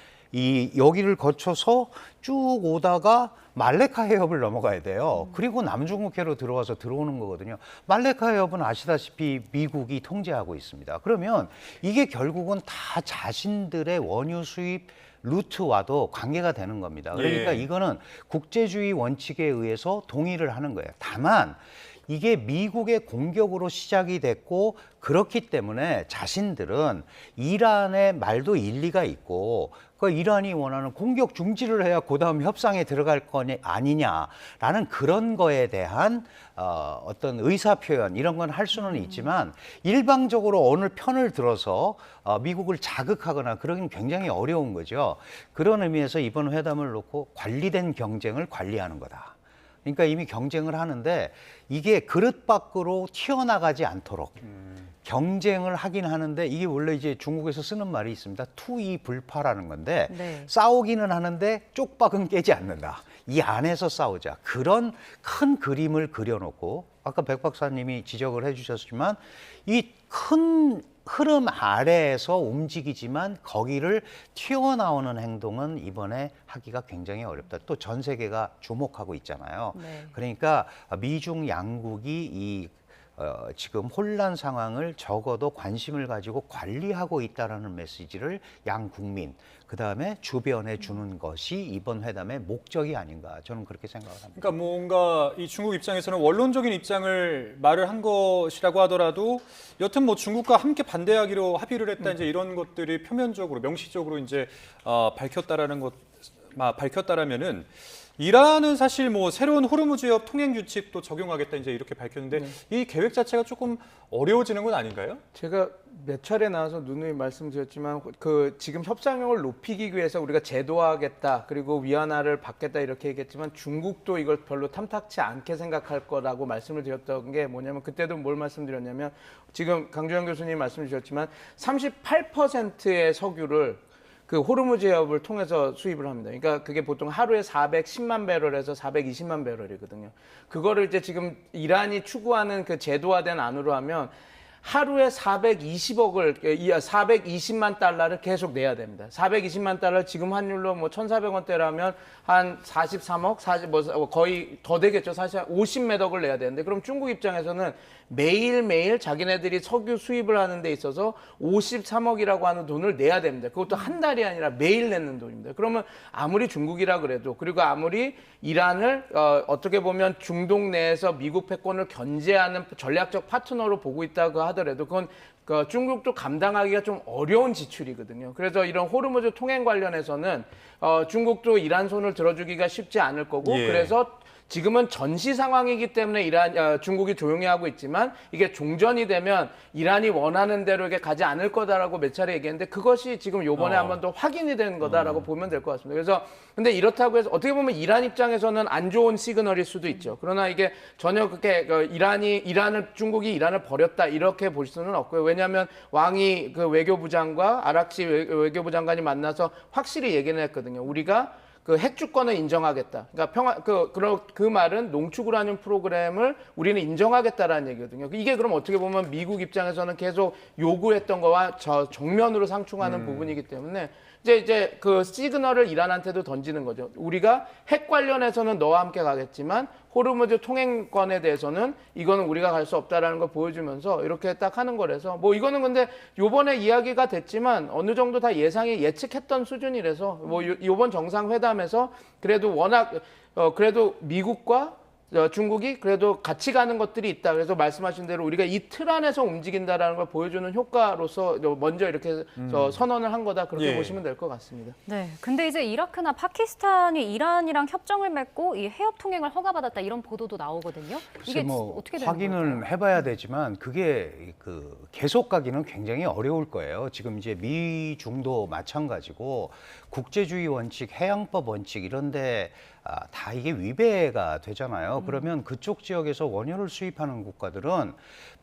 여기를 거쳐서 쭉 오다가 말레카 해협을 넘어가야 돼요. 그리고 남중국해로 들어오는 거거든요. 말레카 해협은 아시다시피 미국이 통제하고 있습니다. 그러면 이게 결국은 다 자신들의 원유 수입 루트와도 관계가 되는 겁니다. 그러니까 이거는 국제주의 원칙에 의해서 동의를 하는 거예요. 다만 이게 미국의 공격으로 시작이 됐고 그렇기 때문에 자신들은 이란의 말도 일리가 있고 그 이란이 원하는 공격 중지를 해야 그다음 협상에 들어갈 거니 아니냐라는 그런 거에 대한 어떤 의사 표현 이런 건 할 수는 있지만 일방적으로 어느 편을 들어서 미국을 자극하거나 그러긴 굉장히 어려운 거죠. 그런 의미에서 이번 회담을 놓고 관리된 경쟁을 관리하는 거다. 그러니까 이미 경쟁을 하는데 이게 그릇 밖으로 튀어나가지 않도록 경쟁을 하긴 하는데 이게 원래 이제 중국에서 쓰는 말이 있습니다. 투이불파라는 건데 싸우기는 하는데 쪽박은 깨지 않는다. 이 안에서 싸우자. 그런 큰 그림을 그려놓고 아까 백 박사님이 지적을 해주셨지만 이 큰 흐름 아래에서 움직이지만 거기를 튀어나오는 행동은 이번에 하기가 굉장히 어렵다. 또 전 세계가 주목하고 있잖아요. 그러니까 미중 양국이 지금 혼란 상황을 적어도 관심을 가지고 관리하고 있다는 메시지를 양 국민, 그다음에 주변에 주는 것이 이번 회담의 목적이 아닌가 저는 그렇게 생각을 합니다. 그러니까 뭔가 이 중국 입장에서는 원론적인 입장을 말을 한 것이라고 하더라도 여튼 뭐 중국과 함께 반대하기로 합의를 했다 이제 이런 것들이 표면적으로 명시적으로 이제 밝혔다라면은 이란은 사실 뭐 새로운 호르무즈 해협 통행 규칙도 적용하겠다 이제 이렇게 밝혔는데 이 계획 자체가 조금 어려워지는 건 아닌가요? 제가 몇 차례 나와서 누누이 말씀드렸지만 지금 협상력을 높이기 위해서 우리가 제도화하겠다 그리고 위안화를 받겠다 이렇게 얘기했지만 중국도 이걸 별로 탐탁치 않게 생각할 거라고 말씀을 드렸던 게 뭐냐면 그때도 뭘 말씀드렸냐면 지금 강주영 교수님 말씀 주셨지만 38%의 석유를 그 호르무즈 해협을 통해서 수입을 합니다. 그러니까 그게 보통 하루에 410만 배럴에서 420만 배럴이거든요. 그거를 이제 지금 이란이 추구하는 그 제도화된 안으로 하면 하루에 420만 달러를 계속 내야 됩니다. 420만 달러 지금 환율로 뭐 1,400원대라면 한 43억, 거의 더 되겠죠. 사실 50매덕을 내야 되는데 그럼 중국 입장에서는 매일매일 자기네들이 석유 수입을 하는 데 있어서 53억이라고 하는 돈을 내야 됩니다. 그것도 한 달이 아니라 매일 내는 돈입니다. 그러면 아무리 중국이라 그래도 그리고 아무리 이란을 어떻게 보면 중동 내에서 미국 패권을 견제하는 전략적 파트너로 보고 있다고 하더라도 그건 중국도 감당하기가 좀 어려운 지출이거든요. 그래서 이런 호르무즈 통행 관련해서는 중국도 이란 손을 들어주기가 쉽지 않을 거고 그래서 지금은 전시 상황이기 때문에 중국이 조용히 하고 있지만 이게 종전이 되면 이란이 원하는 대로 이게 가지 않을 거다라고 몇 차례 얘기했는데 그것이 지금 요번에 한 번 더 확인이 된 거다라고 보면 될 것 같습니다. 그래서 근데 이렇다고 해서 어떻게 보면 이란 입장에서는 안 좋은 시그널일 수도 있죠. 그러나 이게 전혀 그렇게 중국이 이란을 버렸다 이렇게 볼 수는 없고요. 왜냐하면 왕이 그 외교부장과 아락치 외교부 장관이 만나서 확실히 얘기는 했거든요. 우리가 그 핵주권을 인정하겠다. 그러니까 그 말은 농축 우라늄 프로그램을 우리는 인정하겠다라는 얘기거든요. 이게 그럼 어떻게 보면 미국 입장에서는 계속 요구했던 거와 정면으로 상충하는 부분이기 때문에 이제 그 시그널을 이란한테도 던지는 거죠. 우리가 핵 관련해서는 너와 함께 가겠지만 호르무즈 통행권에 대해서는 이거는 우리가 갈 수 없다라는 걸 보여주면서 이렇게 딱 하는 거라서 뭐 이거는 근데 요번에 이야기가 됐지만 어느 정도 다 예측했던 수준이라서 뭐 요번 정상회담에서 그래도 워낙 그래도 미국과 중국이 그래도 같이 가는 것들이 있다. 그래서 말씀하신 대로 우리가 이 틀 안에서 움직인다라는 걸 보여주는 효과로서 먼저 이렇게 선언을 한 거다. 그렇게 보시면 될 것 같습니다. 네. 근데 이제 이라크나 파키스탄이 이란이랑 협정을 맺고 이 해협 통행을 허가받았다 이런 보도도 나오거든요. 이게 뭐 어떻게 되는 확인을 걸까요? 해봐야 되지만 그게 계속 가기는 굉장히 어려울 거예요. 지금 이제 미중도 마찬가지고 국제주의 원칙, 해양법 원칙 이런데 다 이게 위배가 되잖아요. 그러면 그쪽 지역에서 원유를 수입하는 국가들은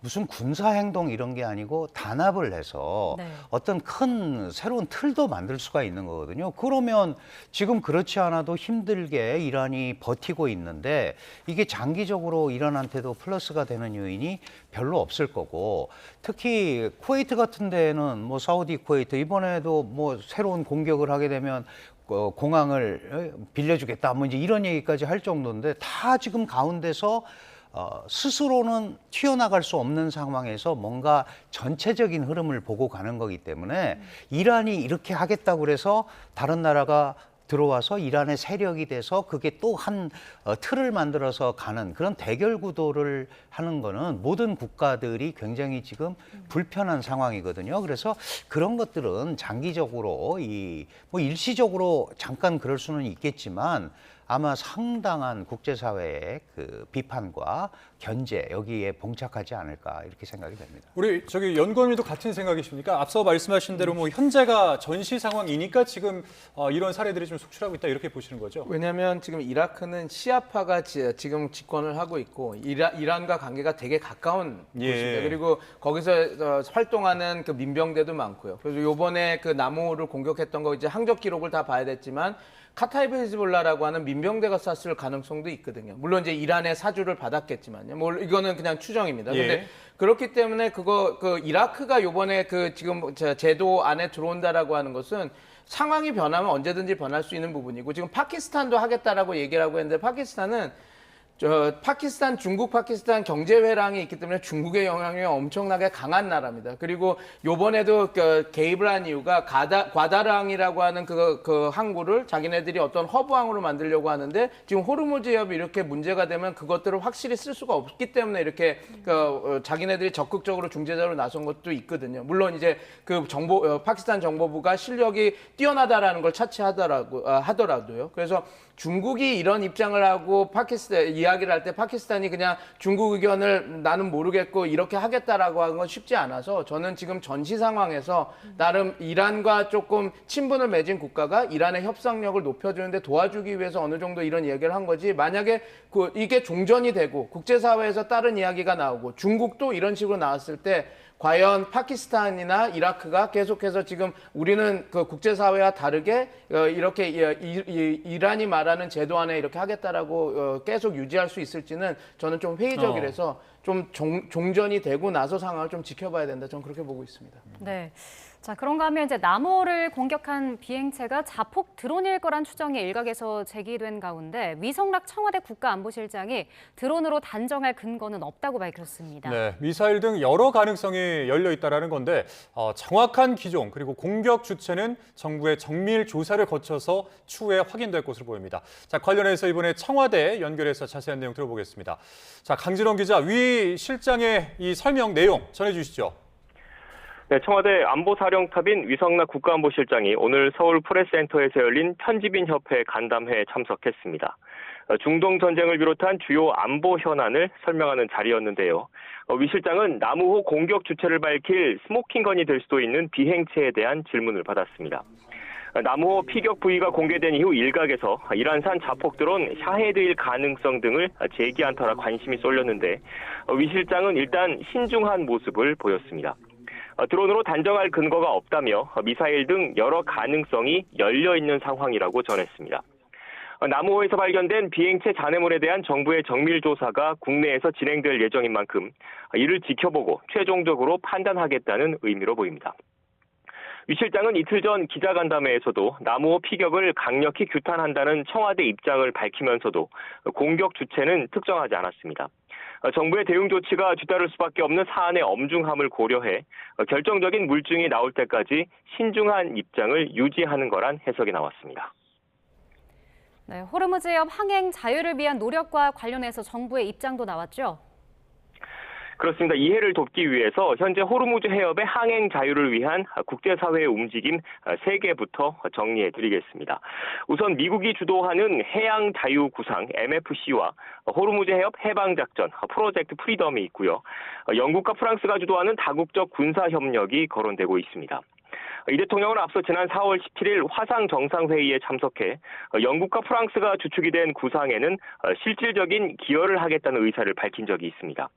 무슨 군사 행동 이런 게 아니고 단합을 해서 어떤 큰 새로운 틀도 만들 수가 있는 거거든요. 그러면 지금 그렇지 않아도 힘들게 이란이 버티고 있는데 이게 장기적으로 이란한테도 플러스가 되는 요인이 별로 없을 거고 특히 쿠웨이트 같은 데는 뭐 사우디 쿠웨이트 이번에도 뭐 새로운 공격을 하게 되면 공항을 빌려주겠다 뭐 이제 이런 얘기까지 할 정도인데 다 지금 가운데서 스스로는 튀어나갈 수 없는 상황에서 뭔가 전체적인 흐름을 보고 가는 거기 때문에 이란이 이렇게 하겠다고 그래서 다른 나라가 들어와서 이란의 세력이 돼서 그게 또 한 틀을 만들어서 가는 그런 대결 구도를 하는 거는 모든 국가들이 굉장히 지금 불편한 상황이거든요. 그래서 그런 것들은 장기적으로 뭐 일시적으로 잠깐 그럴 수는 있겠지만 아마 상당한 국제사회의 그 비판과 견제 여기에 봉착하지 않을까 이렇게 생각이 됩니다. 우리 연구원님도 같은 생각이십니까? 앞서 말씀하신 대로 뭐 현재가 전시 상황이니까 지금 이런 사례들이 좀 속출하고 있다 이렇게 보시는 거죠? 왜냐하면 지금 이라크는 시아파가 지금 집권을 하고 있고 이란과 관계가 되게 가까운 곳입니다. 그리고 거기서 활동하는 그 민병대도 많고요. 그래서 요번에 그 나무를 공격했던 거 이제 항적 기록을 다 봐야 됐지만 카타이브 히즈볼라라고 하는 민병대가 쐈을 가능성도 있거든요. 물론 이제 이란의 사주를 받았겠지만요. 뭐 이거는 그냥 추정입니다. 근데 그렇기 때문에 이라크가 요번에 지금 제도 안에 들어온다라고 하는 것은 상황이 변하면 언제든지 변할 수 있는 부분이고 지금 파키스탄도 하겠다라고 얘기를 하고 있는데 파키스탄은 중국 파키스탄 경제 회랑이 있기 때문에 중국의 영향력이 엄청나게 강한 나라입니다. 그리고 요번에도 개입을 한 이유가 과다랑이라고 하는 그 항구를 자기네들이 어떤 허브항으로 만들려고 하는데 지금 호르무즈 해협이 이렇게 문제가 되면 그것들을 확실히 쓸 수가 없기 때문에 이렇게 자기네들이 적극적으로 중재자로 나선 것도 있거든요. 물론 이제 파키스탄 정보부가 실력이 뛰어나다라는 걸 하더라도요. 그래서 중국이 이런 입장을 하고 이야기를 할 때 파키스탄이 그냥 중국 의견을 나는 모르겠고 이렇게 하겠다라고 하는 건 쉽지 않아서 저는 지금 전시 상황에서 나름 이란과 조금 친분을 맺은 국가가 이란의 협상력을 높여주는데 도와주기 위해서 어느 정도 이런 이야기를 한 거지 만약에 이게 종전이 되고 국제사회에서 다른 이야기가 나오고 중국도 이런 식으로 나왔을 때 과연 파키스탄이나 이라크가 계속해서 지금 우리는 그 국제사회와 다르게 이렇게 이란이 말하는 제도 안에 이렇게 하겠다라고 계속 유지할 수 있을지는 저는 좀 회의적이라서 좀 종전이 되고 나서 상황을 좀 지켜봐야 된다. 저는 그렇게 보고 있습니다. 네. 자, 그런가 하면 이제 남호를 공격한 비행체가 자폭 드론일 거란 추정이 일각에서 제기된 가운데 위성락 청와대 국가안보실장이 드론으로 단정할 근거는 없다고 밝혔습니다. 네, 미사일 등 여러 가능성이 열려 있다라는 건데 정확한 기종 그리고 공격 주체는 정부의 정밀 조사를 거쳐서 추후에 확인될 것으로 보입니다. 자, 관련해서 이번에 청와대 연결해서 자세한 내용 들어보겠습니다. 자, 강진원 기자, 위 실장의 이 설명 내용 전해주시죠. 네, 청와대 안보사령탑인 위성락 국가안보실장이 오늘 서울 프레스센터에서 열린 편집인협회 간담회에 참석했습니다. 중동 전쟁을 비롯한 주요 안보 현안을 설명하는 자리였는데요. 위 실장은 남우 호 공격 주체를 밝힐 스모킹건이 될 수도 있는 비행체에 대한 질문을 받았습니다. 남우 호 피격 부위가 공개된 이후 일각에서 이란산 자폭 드론 샤헤드일 가능성 등을 제기한 터라 관심이 쏠렸는데 위 실장은 일단 신중한 모습을 보였습니다. 드론으로 단정할 근거가 없다며 미사일 등 여러 가능성이 열려있는 상황이라고 전했습니다. 나무호에서 발견된 비행체 잔해물에 대한 정부의 정밀 조사가 국내에서 진행될 예정인 만큼 이를 지켜보고 최종적으로 판단하겠다는 의미로 보입니다. 위 실장은 이틀 전 기자간담회에서도 나무호 피격을 강력히 규탄한다는 청와대 입장을 밝히면서도 공격 주체는 특정하지 않았습니다. 정부의 대응 조치가 뒤따를 수밖에 없는 사안의 엄중함을 고려해 결정적인 물증이 나올 때까지 신중한 입장을 유지하는 거란 해석이 나왔습니다. 네, 호르무즈 해협 항행 자유를 위한 노력과 관련해서 정부의 입장도 나왔죠? 그렇습니다. 이해를 돕기 위해서 현재 호르무즈 해협의 항행 자유를 위한 국제사회의 움직임 3개부터 정리해드리겠습니다. 우선 미국이 주도하는 해양 자유 구상 MFC와 호르무즈 해협 해방작전 프로젝트 프리덤이 있고요. 영국과 프랑스가 주도하는 다국적 군사협력이 거론되고 있습니다. 이 대통령은 앞서 지난 4월 17일 화상 정상회의에 참석해 영국과 프랑스가 주축이 된 구상에는 실질적인 기여를 하겠다는 의사를 밝힌 적이 있습니다.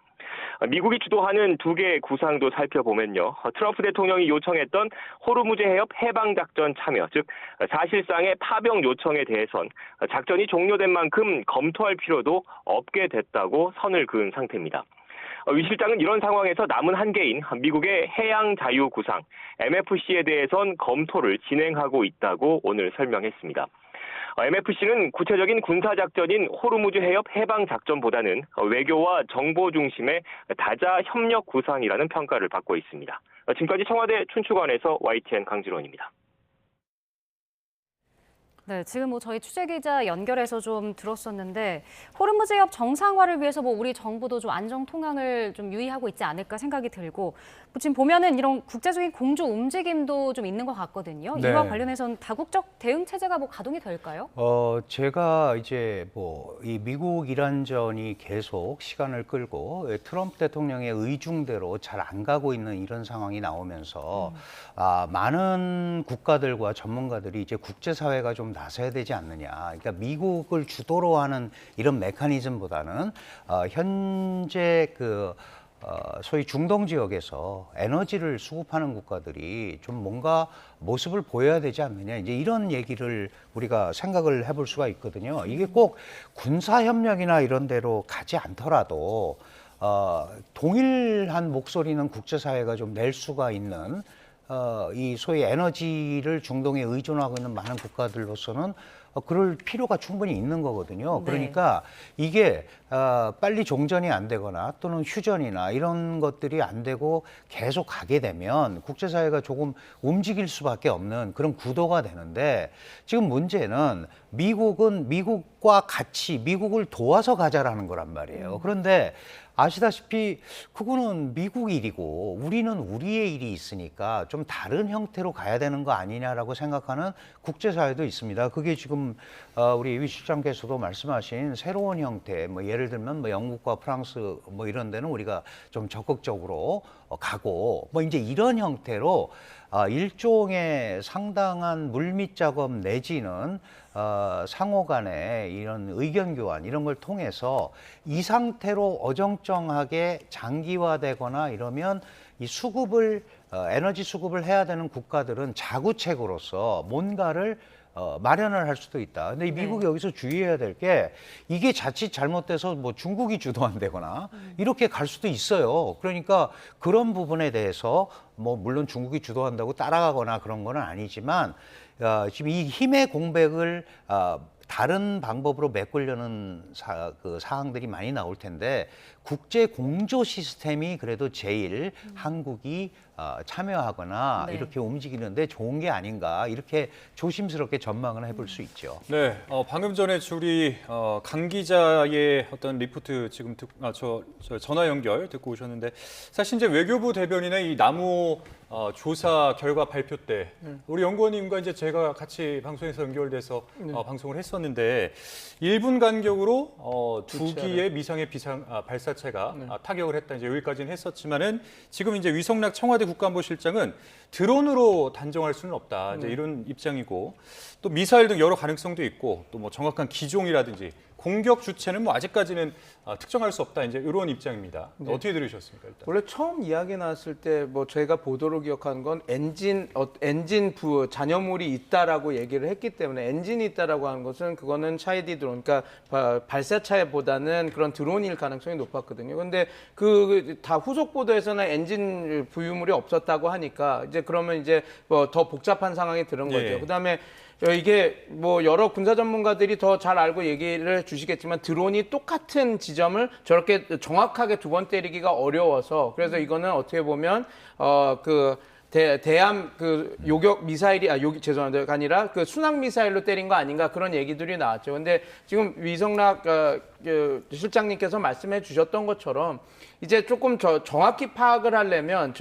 미국이 주도하는 2개의 구상도 살펴보면요. 트럼프 대통령이 요청했던 호르무즈 해협 해방작전 참여, 즉 사실상의 파병 요청에 대해선 작전이 종료된 만큼 검토할 필요도 없게 됐다고 선을 그은 상태입니다. 위 실장은 이런 상황에서 남은 한 개인 미국의 해양 자유 구상 MFC에 대해선 검토를 진행하고 있다고 오늘 설명했습니다. MFC는 구체적인 군사작전인 호르무즈 해협 해방작전보다는 외교와 정보 중심의 다자 협력 구상이라는 평가를 받고 있습니다. 지금까지 청와대 춘추관에서 YTN 강진원입니다. 네, 지금 저희 취재기자 연결해서 좀 들었었는데 호르무즈 해협 정상화를 위해서 우리 정부도 좀 안정 통항을 좀 유의하고 있지 않을까 생각이 들고 지금 보면은 이런 국제적인 공조 움직임도 좀 있는 것 같거든요. 네. 이와 관련해서는 다국적 대응 체제가 가동이 될까요? 제가 이제 이 미국 이란전이 계속 시간을 끌고 트럼프 대통령의 의중대로 잘 안 가고 있는 이런 상황이 나오면서 많은 국가들과 전문가들이 이제 국제사회가 좀 나서야 되지 않느냐. 그러니까 미국을 주도로 하는 이런 메커니즘보다는 현재 소위 중동 지역에서 에너지를 수급하는 국가들이 좀 뭔가 모습을 보여야 되지 않느냐. 이제 이런 얘기를 우리가 생각을 해볼 수가 있거든요. 이게 꼭 군사협력이나 이런 데로 가지 않더라도 동일한 목소리는 국제사회가 좀 낼 수가 있는 이 소위 에너지를 중동에 의존하고 있는 많은 국가들로서는 그럴 필요가 충분히 있는 거거든요. 그러니까 이게 빨리 종전이 안 되거나 또는 휴전이나 이런 것들이 안 되고 계속 가게 되면 국제사회가 조금 움직일 수밖에 없는 그런 구도가 되는데 지금 문제는 미국은 미국과 같이 미국을 도와서 가자라는 거란 말이에요. 그런데 아시다시피 그거는 미국 일이고 우리는 우리의 일이 있으니까 좀 다른 형태로 가야 되는 거 아니냐라고 생각하는 국제사회도 있습니다. 그게 지금 우리 위 실장께서도 말씀하신 새로운 형태, 예를 들면 영국과 프랑스 이런 데는 우리가 좀 적극적으로 가고 이제 이런 형태로 일종의 상당한 물밑 작업 내지는 상호 간의 이런 의견 교환 이런 걸 통해서 이 상태로 어정쩡하게 장기화되거나 이러면 이 수급을 에너지 수급을 해야 되는 국가들은 자구책으로서 뭔가를 마련을 할 수도 있다. 근데 미국이 여기서 주의해야 될 게 이게 자칫 잘못돼서 중국이 주도한다거나 이렇게 갈 수도 있어요. 그러니까 그런 부분에 대해서 물론 중국이 주도한다고 따라가거나 그런 건 아니지만 지금 이 힘의 공백을 다른 방법으로 메꾸려는 사항들이 많이 나올 텐데 국제 공조 시스템이 그래도 제일 한국이 참여하거나 이렇게 움직이는데 좋은 게 아닌가 이렇게 조심스럽게 전망을 해볼 수 있죠. 네, 방금 전에 우리 강 기자의 어떤 리포트 지금 저 전화 연결 듣고 오셨는데 사실 이제 외교부 대변인의 이 나무 조사 결과 발표 때 우리 연구원님과 이제 제가 같이 방송에서 연결돼서 방송을 했었는데 1분 간격으로 2기의 미상의 발사체가 타격을 했다. 이제 여기까지는 했었지만은 지금 이제 위성락 청와대 국가안보실장은 드론으로 단정할 수는 없다. 이제 이런 입장이고 또 미사일 등 여러 가능성도 있고 또 정확한 기종이라든지 공격 주체는 뭐 아직까지는 특정할 수 없다. 이제 이런 입장입니다. 네. 어떻게 들으셨습니까? 일단. 원래 처음 이야기 나왔을 때 뭐 저희가 보도로 기억하는 건 엔진 잔여물이 있다라고 얘기를 했기 때문에 엔진이 있다라고 하는 것은 그거는 차이디 드론, 그러니까 발사차보다는 그런 드론일 가능성이 높았거든요. 근데 그 다 후속 보도에서는 엔진 부유물이 없었다고 하니까 이제 그러면 이제 뭐 더 복잡한 상황이 들은 거죠. 예. 그다음에 이게 뭐 여러 군사 전문가들이 더 잘 알고 얘기를 주시겠지만 드론이 똑같은 지점을 저렇게 정확하게 두 번 때리기가 어려워서 그래서 이거는 어떻게 보면 대함 요격 미사일이 죄송합니다. 아니라 그 순항 미사일로 때린 거 아닌가 그런 얘기들이 나왔죠. 근데 지금 위성락 실장님께서 말씀해 주셨던 것처럼 이제 조금 정확히 파악을 하려면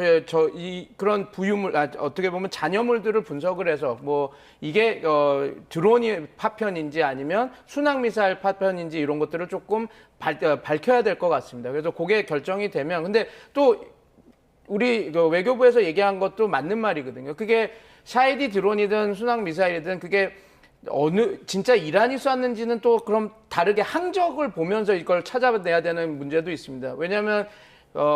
그런 부유물 어떻게 보면 잔여물들을 분석을 해서 뭐 이게 드론이 파편인지 아니면 순항 미사일 파편인지 이런 것들을 조금 밝혀야 될 것 같습니다. 그래서 그게 결정이 되면 근데 또 우리 외교부에서 얘기한 것도 맞는 말이거든요. 그게 샤이디 드론이든 순항 미사일이든 그게 진짜 이란이 쐈는지는 또 그럼 다르게 항적을 보면서 이걸 찾아내야 되는 문제도 있습니다. 왜냐하면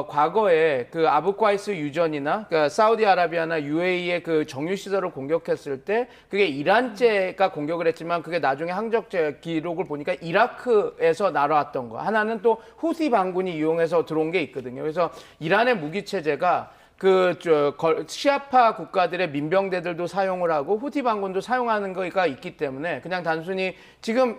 과거에 그 아부과이스 유전이나 그러니까 사우디아라비아나 UAE의 그 정유 시설을 공격했을 때 그게 이란제가 공격을 했지만 그게 나중에 항적 기록을 보니까 이라크에서 날아왔던 거. 하나는 또 후시 반군이 이용해서 들어온 게 있거든요. 그래서 이란의 무기 체제가 시아파 국가들의 민병대들도 사용을 하고 후티 반군도 사용하는 거가 있기 때문에 그냥 단순히 지금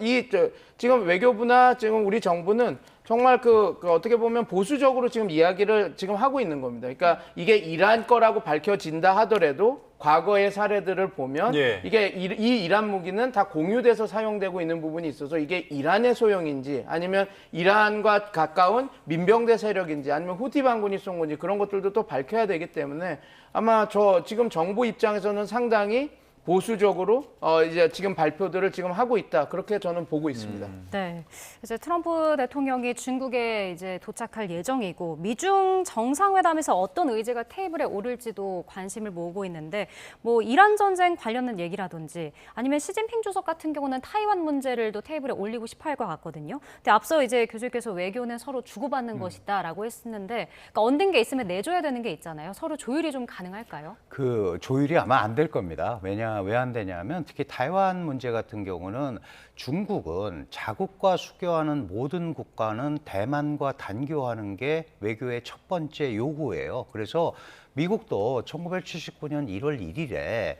지금 외교부나 지금 우리 정부는 정말 어떻게 보면 보수적으로 지금 이야기를 지금 하고 있는 겁니다. 그러니까 이게 이란 거라고 밝혀진다 하더라도 과거의 사례들을 보면 이게 이 이란 무기는 다 공유돼서 사용되고 있는 부분이 있어서 이게 이란의 소형인지 아니면 이란과 가까운 민병대 세력인지 아니면 후티 반군이 쏜 건지 그런 것들도 또 밝혀야 되기 때문에 아마 지금 정부 입장에서는 상당히 보수적으로 이제 지금 발표들을 지금 하고 있다 그렇게 저는 보고 있습니다. 네, 이제 트럼프 대통령이 중국에 이제 도착할 예정이고 미중 정상회담에서 어떤 의제가 테이블에 오를지도 관심을 모으고 있는데 뭐 이란 전쟁 관련된 얘기라든지 아니면 시진핑 주석 같은 경우는 타이완 문제를 또 테이블에 올리고 싶어할 것 같거든요. 근데 앞서 이제 교수님께서 외교는 서로 주고받는 것이다라고 했었는데 그러니까 얻는 게 있으면 내줘야 되는 게 있잖아요. 서로 조율이 좀 가능할까요? 그 조율이 아마 안 될 겁니다. 왜 안 되냐면 특히 타이완 문제 같은 경우는 중국은 자국과 수교하는 모든 국가는 대만과 단교하는 게 외교의 첫 번째 요구예요. 그래서 미국도 1979년 1월 1일에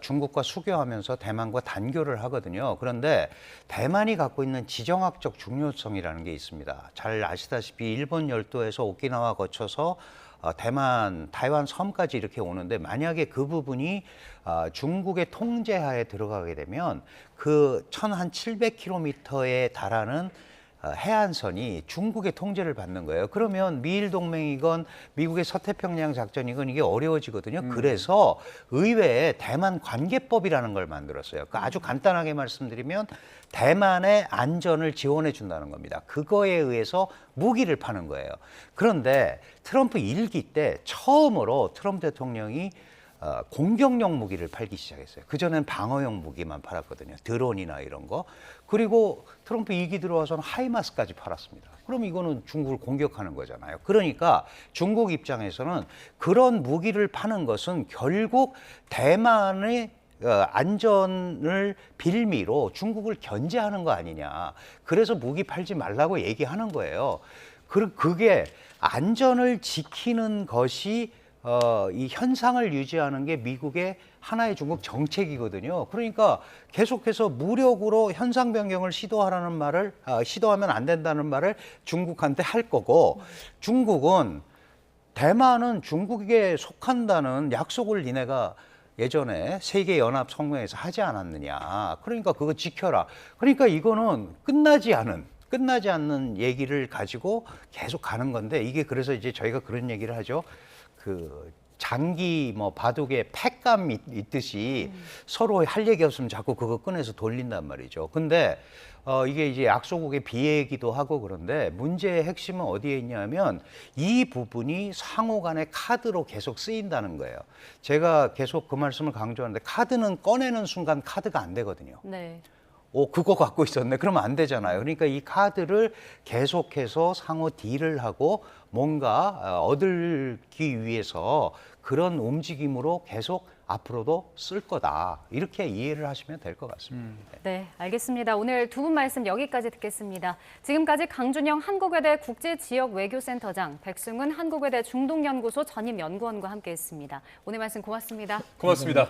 중국과 수교하면서 대만과 단교를 하거든요. 그런데 대만이 갖고 있는 지정학적 중요성이라는 게 있습니다. 잘 아시다시피 일본 열도에서 오키나와 거쳐서 타이완 섬까지 이렇게 오는데 만약에 그 부분이 중국의 통제하에 들어가게 되면 그 1700km에 달하는 해안선이 중국의 통제를 받는 거예요. 그러면 미일 동맹이건 미국의 서태평양 작전이건 이게 어려워지거든요. 그래서 의회에 대만 관계법이라는 걸 만들었어요. 그러니까 아주 간단하게 말씀드리면 대만의 안전을 지원해 준다는 겁니다. 그거에 의해서 무기를 파는 거예요. 그런데 트럼프 1기 때 처음으로 트럼프 대통령이 공격용 무기를 팔기 시작했어요. 그전엔 방어용 무기만 팔았거든요. 드론이나 이런 거. 그리고 트럼프 2기 들어와서는 하이마스까지 팔았습니다. 그럼 이거는 중국을 공격하는 거잖아요. 그러니까 중국 입장에서는 그런 무기를 파는 것은 결국 대만의 안전을 빌미로 중국을 견제하는 거 아니냐. 그래서 무기 팔지 말라고 얘기하는 거예요. 그게 안전을 지키는 것이 이 현상을 유지하는 게 미국의 하나의 중국 정책이거든요. 그러니까 계속해서 무력으로 현상 변경을 시도하면 안 된다는 말을 중국한테 할 거고 중국은 대만은 중국에 속한다는 약속을 니네가 예전에 세계연합성명에서 하지 않았느냐. 그러니까 그거 지켜라. 그러니까 이거는 끝나지 않는 얘기를 가지고 계속 가는 건데 이게 그래서 이제 저희가 그런 얘기를 하죠. 장기 바둑에 팩감 있듯이 서로 할 얘기 없으면 자꾸 그거 꺼내서 돌린단 말이죠. 근데 이게 이제 약소국의 비애기도 하고 그런데 문제의 핵심은 어디에 있냐면 이 부분이 상호 간의 카드로 계속 쓰인다는 거예요. 제가 계속 그 말씀을 강조하는데 카드는 꺼내는 순간 카드가 안 되거든요. 네. 그거 갖고 있었네. 그러면 안 되잖아요. 그러니까 이 카드를 계속해서 상호 딜을 하고 뭔가 얻기 위해서 그런 움직임으로 계속 앞으로도 쓸 거다. 이렇게 이해를 하시면 될 것 같습니다. 네, 알겠습니다. 오늘 두 분 말씀 여기까지 듣겠습니다. 지금까지 강준영 한국외대 국제지역외교센터장, 백승훈 한국외대 중동연구소 전임연구원과 함께했습니다. 오늘 말씀 고맙습니다. 고맙습니다.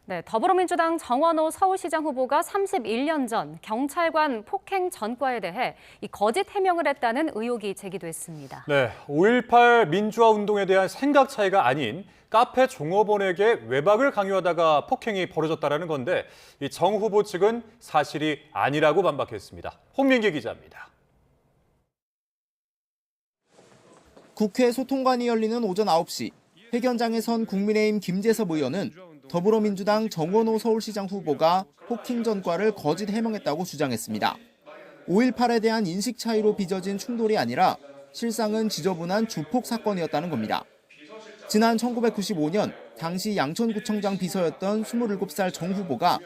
네, 더불어민주당 정원호 서울시장 후보가 31년 전 경찰관 폭행 전과에 대해 이 거짓 해명을 했다는 의혹이 제기됐습니다. 네, 5.18 민주화 운동에 대한 생각 차이가 아닌 카페 종업원에게 외박을 강요하다가 폭행이 벌어졌다는 건데 이 정 후보 측은 사실이 아니라고 반박했습니다. 홍민기 기자입니다. 국회 소통관이 열리는 오전 9시, 회견장에 선 국민의힘 김재섭 의원은 더불어민주당 정원호 서울시장 후보가 폭행 전과를 거짓 해명했다고 주장했습니다. 5.18에 대한 인식 차이로 빚어진 충돌이 아니라 실상은 지저분한 주폭 사건이었다는 겁니다. 지난 1995년 당시 양천구청장 비서였던 27살 정 후보가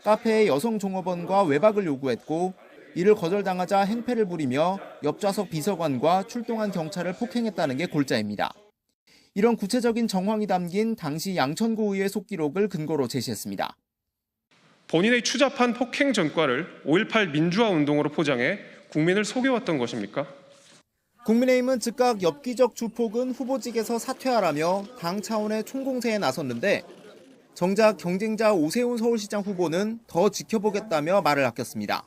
카페의 여성 종업원과 외박을 요구했고 이를 거절당하자 행패를 부리며 옆좌석 비서관과 출동한 경찰을 폭행했다는 게 골자입니다. 이런 구체적인 정황이 담긴 당시 양천구의회 속기록을 근거로 제시했습니다. 본인의 추잡한 폭행 전과를 5.18 민주화 운동으로 포장해 국민을 속여왔던 것입니까? 국민의힘은 즉각 엽기적 주폭은 후보직에서 사퇴하라며 당 차원의 총공세에 나섰는데 정작 경쟁자 오세훈 서울시장 후보는 더 지켜보겠다며 말을 아꼈습니다.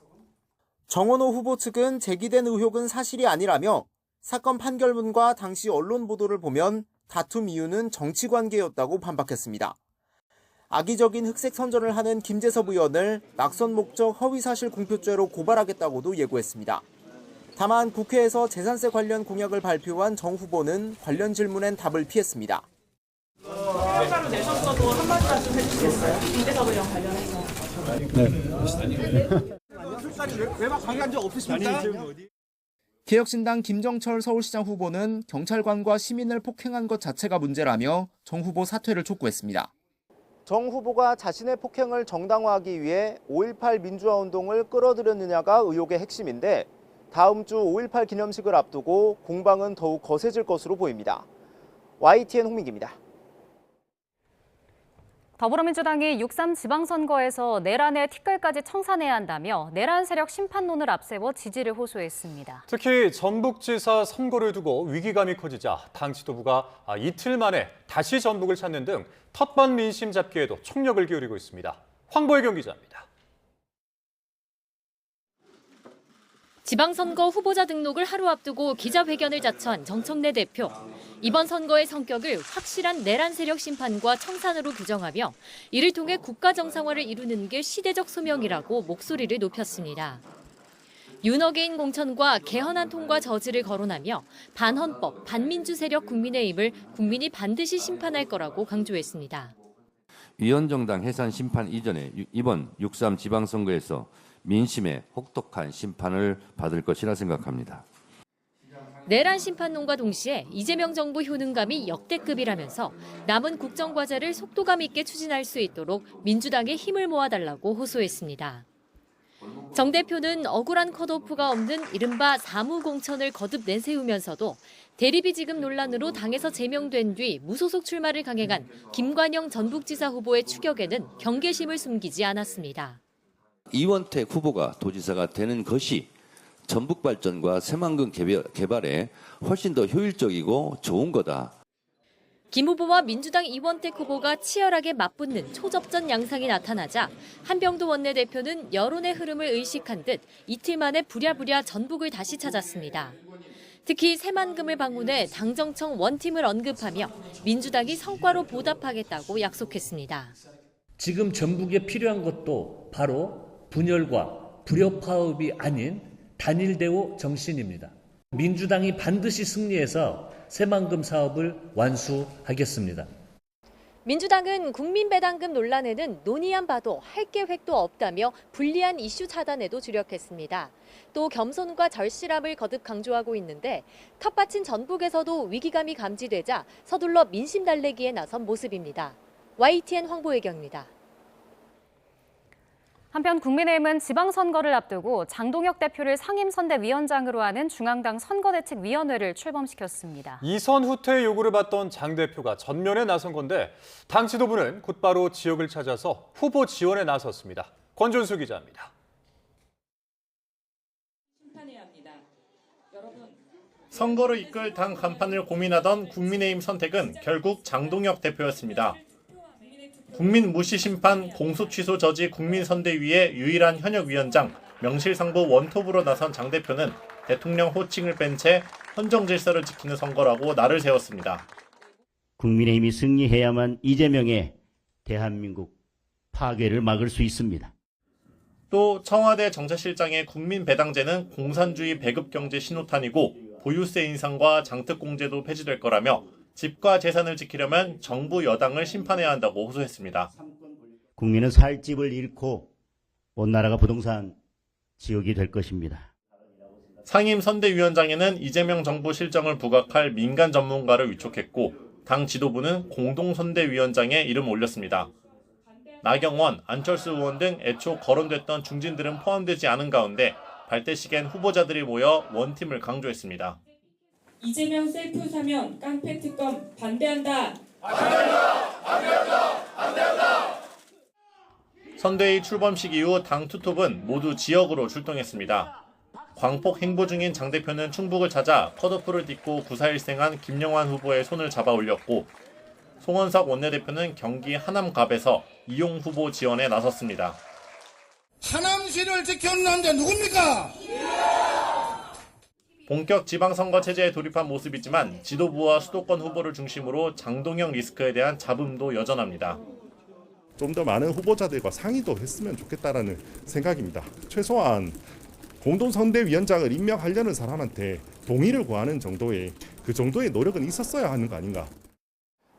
정원호 후보 측은 제기된 의혹은 사실이 아니라며 사건 판결문과 당시 언론 보도를 보면 다툼 이유는 정치관계였다고 반박했습니다. 악의적인 흑색 선전을 하는 김재섭 의원을 낙선 목적 허위사실 공표죄로 고발하겠다고도 예고했습니다. 다만 국회에서 재산세 관련 공약을 발표한 정 후보는 관련 질문엔 답을 피했습니다. 해명자로 내셨어도 한마디 말씀 해주시겠어요? 김재섭 의원 관련해서. 외박 강요한 적 없으십니까? 개혁신당 김정철 서울시장 후보는 경찰관과 시민을 폭행한 것 자체가 문제라며 정 후보 사퇴를 촉구했습니다. 정 후보가 자신의 폭행을 정당화하기 위해 5.18 민주화 운동을 끌어들였느냐가 의혹의 핵심인데 다음 주 5.18 기념식을 앞두고 공방은 더욱 거세질 것으로 보입니다. YTN 홍민기입니다. 더불어민주당이 6.3 지방선거에서 내란의 티끌까지 청산해야 한다며 내란 세력 심판론을 앞세워 지지를 호소했습니다. 특히 전북지사 선거를 두고 위기감이 커지자 당 지도부가 이틀 만에 다시 전북을 찾는 등 텃밭 민심 잡기에도 총력을 기울이고 있습니다. 황보혜경 기자입니다. 지방선거 후보자 등록을 하루 앞두고 기자회견을 자처한 정청래 대표. 이번 선거의 성격을 확실한 내란 세력 심판과 청산으로 규정하며 이를 통해 국가 정상화를 이루는 게 시대적 소명이라고 목소리를 높였습니다. 윤어게인 공천과 개헌안 통과 저지를 거론하며 반헌법, 반민주 세력 국민의힘을 국민이 반드시 심판할 거라고 강조했습니다. 위원정당 해산 심판 이전에 이번 6.3 지방선거에서 민심의 혹독한 심판을 받을 것이라 생각합니다. 내란 심판론과 동시에 이재명 정부 효능감이 역대급이라면서 남은 국정과제를 속도감 있게 추진할 수 있도록 민주당에 힘을 모아달라고 호소했습니다. 정 대표는 억울한 컷오프가 없는 이른바 사무공천을 거듭 내세우면서도 대리비 지급 논란으로 당에서 제명된 뒤 무소속 출마를 강행한 김관영 전북지사 후보의 추격에는 경계심을 숨기지 않았습니다. 이원택 후보가 도지사가 되는 것이 전북 발전과 새만금 개발에 훨씬 더 효율적이고 좋은 거다. 김 후보와 민주당 이원택 후보가 치열하게 맞붙는 초접전 양상이 나타나자 한병도 원내대표는 여론의 흐름을 의식한 듯 이틀 만에 부랴부랴 전북을 다시 찾았습니다. 특히 새만금을 방문해 당정청 원팀을 언급하며 민주당이 성과로 보답하겠다고 약속했습니다. 지금 전북에 필요한 것도 바로 분열과 불협화음이 아닌 단일대우 정신입니다. 민주당이 반드시 승리해서 새만금 사업을 완수하겠습니다. 민주당은 국민배당금 논란에는 논의안 봐도 할 계획도 없다며 불리한 이슈 차단에도 주력했습니다. 또 겸손과 절실함을 거듭 강조하고 있는데 텃밭인 전북에서도 위기감이 감지되자 서둘러 민심 달래기에 나선 모습입니다. YTN 황보혜경입니다. 한편 국민의힘은 지방선거를 앞두고 장동혁 대표를 상임선대위원장으로 하는 중앙당 선거대책위원회를 출범시켰습니다. 이선 후퇴 요구를 받던 장 대표가 전면에 나선 건데 당 지도부는 곧바로 지역을 찾아서 후보 지원에 나섰습니다. 권준수 기자입니다. 선거를 이끌 당 간판을 고민하던 국민의힘 선택은 결국 장동혁 대표였습니다. 국민 무시 심판 공소 취소 저지 국민선대위의 유일한 현역 위원장 명실상부 원톱으로 나선 장 대표는 대통령 호칭을 뺀 채 헌정 질서를 지키는 선거라고 날을 세웠습니다. 국민의힘이 승리해야만 이재명의 대한민국 파괴를 막을 수 있습니다. 또 청와대 정책실장의 국민배당제는 공산주의 배급경제 신호탄이고 보유세 인상과 장특공제도 폐지될 거라며 집과 재산을 지키려면 정부 여당을 심판해야 한다고 호소했습니다. 국민은 살 집을 잃고 온 나라가 부동산 지옥이 될 것입니다. 상임선대위원장에는 이재명 정부 실정을 부각할 민간 전문가를 위촉했고 당 지도부는 공동선대위원장에 이름을 올렸습니다. 나경원, 안철수 의원 등 애초 거론됐던 중진들은 포함되지 않은 가운데 발대식엔 후보자들이 모여 원팀을 강조했습니다. 이재명 셀프 사면 깡패 특검 반대한다. 반대한다. 선대위 출범식 이후 당 투톱은 모두 지역으로 출동했습니다. 광폭 행보 중인 장 대표는 충북을 찾아 컷오프를 딛고 구사일생한 김영환 후보의 손을 잡아 올렸고 송원석 원내대표는 경기 하남갑에서 이용 후보 지원에 나섰습니다. 하남시를 지켜는 남자 누굽니까? 본격 지방선거 체제에 돌입한 모습이지만 지도부와 수도권 후보를 중심으로 장동혁 리스크에 대한 잡음도 여전합니다. 좀 더 많은 후보자들과 상의도 했으면 좋겠다라는 생각입니다. 최소한 공동선대위원장을 임명하려는 사람한테 동의를 구하는 정도의 노력은 있었어야 하는 거 아닌가.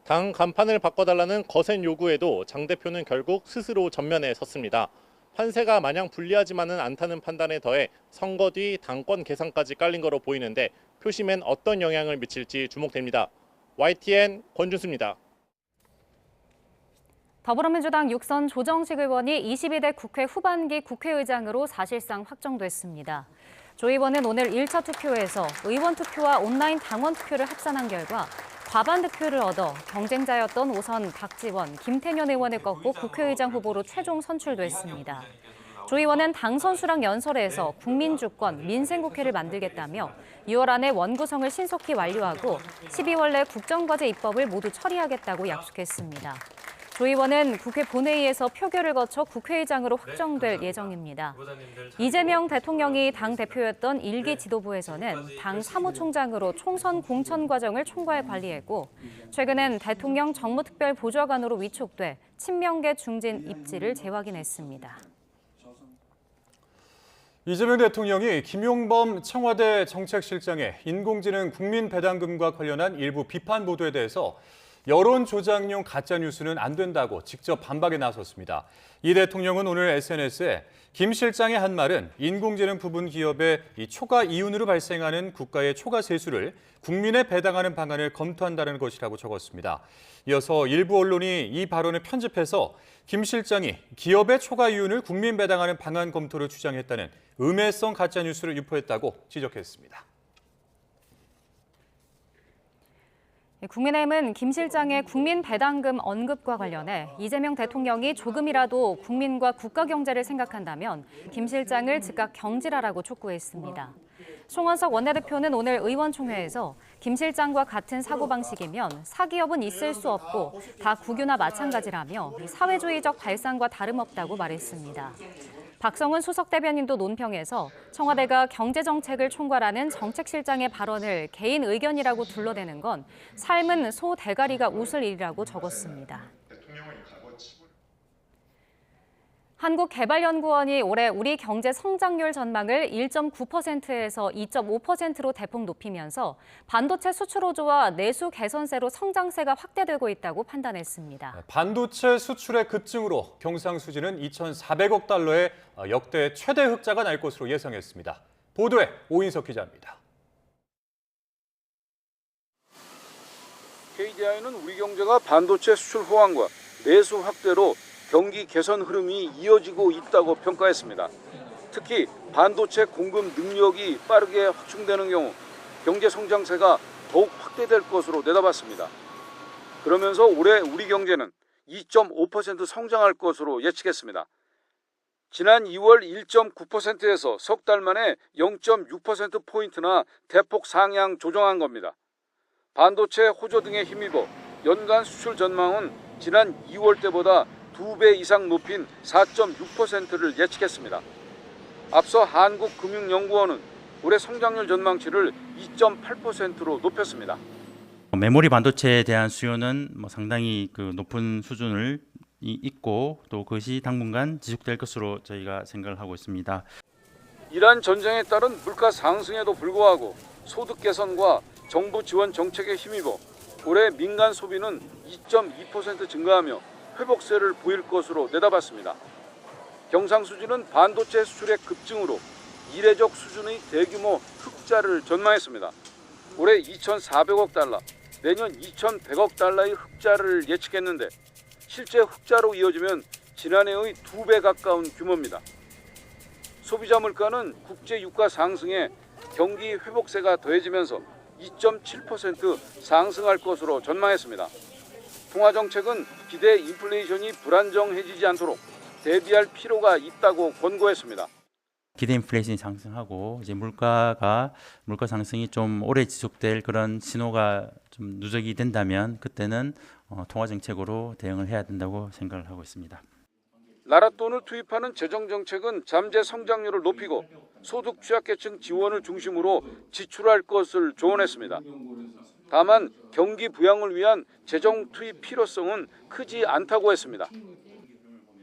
당 간판을 바꿔달라는 거센 요구에도 장 대표는 결국 스스로 전면에 섰습니다. 판세가 마냥 불리하지만은 않다는 판단에 더해 선거 뒤 당권 계산까지 깔린 거로 보이는데 표심엔 어떤 영향을 미칠지 주목됩니다. YTN 권준수입니다. 더불어민주당 육선 조정식 의원이 22대 국회 후반기 국회의장으로 사실상 확정됐습니다. 조 의원은 오늘 1차 투표에서 의원 투표와 온라인 당원 투표를 합산한 결과 과반 득표를 얻어 경쟁자였던 오선 박지원, 김태년 의원을 꺾고 국회의장 후보로 최종 선출됐습니다. 조 의원은 당 선수랑 연설에서 국민주권, 민생국회를 만들겠다며 6월 안에 원구성을 신속히 완료하고 12월 내 국정과제 입법을 모두 처리하겠다고 약속했습니다. 조 의원은 국회 본회의에서 표결을 거쳐 국회의장으로 확정될 예정입니다. 이재명 대통령이 당 대표였던 1기 지도부에서는 당 사무총장으로 총선 공천 과정을 총괄 관리했고 최근엔 대통령 정무특별보좌관으로 위촉돼 친명계 중진 입지를 재확인했습니다. 이재명 대통령이 김용범 청와대 정책실장의 인공지능 국민배당금과 관련한 일부 비판 보도에 대해서 여론 조작용 가짜뉴스는 안 된다고 직접 반박에 나섰습니다. 이 대통령은 오늘 SNS에 김 실장의 한 말은 인공지능 부분 기업의 초과 이윤으로 발생하는 국가의 초과 세수를 국민에 배당하는 방안을 검토한다는 것이라고 적었습니다. 이어서 일부 언론이 이 발언을 편집해서 김 실장이 기업의 초과 이윤을 국민 배당하는 방안 검토를 주장했다는 음해성 가짜뉴스를 유포했다고 지적했습니다. 국민의힘은 김 실장의 국민 배당금 언급과 관련해 이재명 대통령이 조금이라도 국민과 국가 경제를 생각한다면 김 실장을 즉각 경질하라고 촉구했습니다. 송원석 원내대표는 오늘 의원총회에서 김 실장과 같은 사고방식이면 사기업은 있을 수 없고 다 국유나 마찬가지라며 사회주의적 발상과 다름없다고 말했습니다. 박성훈 수석대변인도 논평에서 청와대가 경제정책을 총괄하는 정책실장의 발언을 개인 의견이라고 둘러대는 건 삶은 소 대가리가 웃을 일이라고 적었습니다. 한국개발연구원이 올해 우리 경제 성장률 전망을 1.9%에서 2.5%로 대폭 높이면서 반도체 수출 호조와 내수 개선세로 성장세가 확대되고 있다고 판단했습니다. 반도체 수출의 급증으로 경상수지는 2,400억 달러의 역대 최대 흑자가 날 것으로 예상했습니다. 보도에 오인석 기자입니다. KDI는 우리 경제가 반도체 수출 호황과 내수 확대로 경기 개선 흐름이 이어지고 있다고 평가했습니다. 특히 반도체 공급 능력이 빠르게 확충되는 경우 경제 성장세가 더욱 확대될 것으로 내다봤습니다. 그러면서 올해 우리 경제는 2.5% 성장할 것으로 예측했습니다. 지난 2월 1.9%에서 석 달 만에 0.6%포인트나 대폭 상향 조정한 겁니다. 반도체 호조 등에 힘입어 연간 수출 전망은 지난 2월 때보다 2배 이상 높인 4.6%를 예측했습니다. 앞서 한국금융연구원은 올해 성장률 전망치를 2.8%로 높였습니다. 메모리 반도체에 대한 수요는 상당히 높은 수준을 있고 또 그것이 당분간 지속될 것으로 저희가 생각을 하고 있습니다. 이란 전쟁에 따른 물가 상승에도 불구하고 소득 개선과 정부 지원 정책에 힘입어 올해 민간 소비는 2.2% 증가하며 회복세를 보일 것으로 내다봤습니다. 경상수지는 반도체 수출의 급증으로 이례적 수준의 대규모 흑자를 전망했습니다. 올해 2,400억 달러, 내년 2,100억 달러의 흑자를 예측했는데 실제 흑자로 이어지면 지난해의 2배 가까운 규모입니다. 소비자 물가는 국제 유가 상승에 경기 회복세가 더해지면서 2.7% 상승할 것으로 전망했습니다. 통화정책은 기대 인플레이션이 불안정해지지 않도록 대비할 필요가 있다고 권고했습니다. 기대 인플레이션이 상승하고 이제 물가 상승이 좀 오래 지속될 그런 신호가 좀 누적이 된다면 그때는 통화 정책으로 대응을 해야 된다고 생각을 하고 있습니다. 나랏돈을 투입하는 재정 정책은 잠재 성장률을 높이고 소득 취약계층 지원을 중심으로 지출할 것을 조언했습니다. 다만 경기 부양을 위한 재정 투입 필요성은 크지 않다고 했습니다.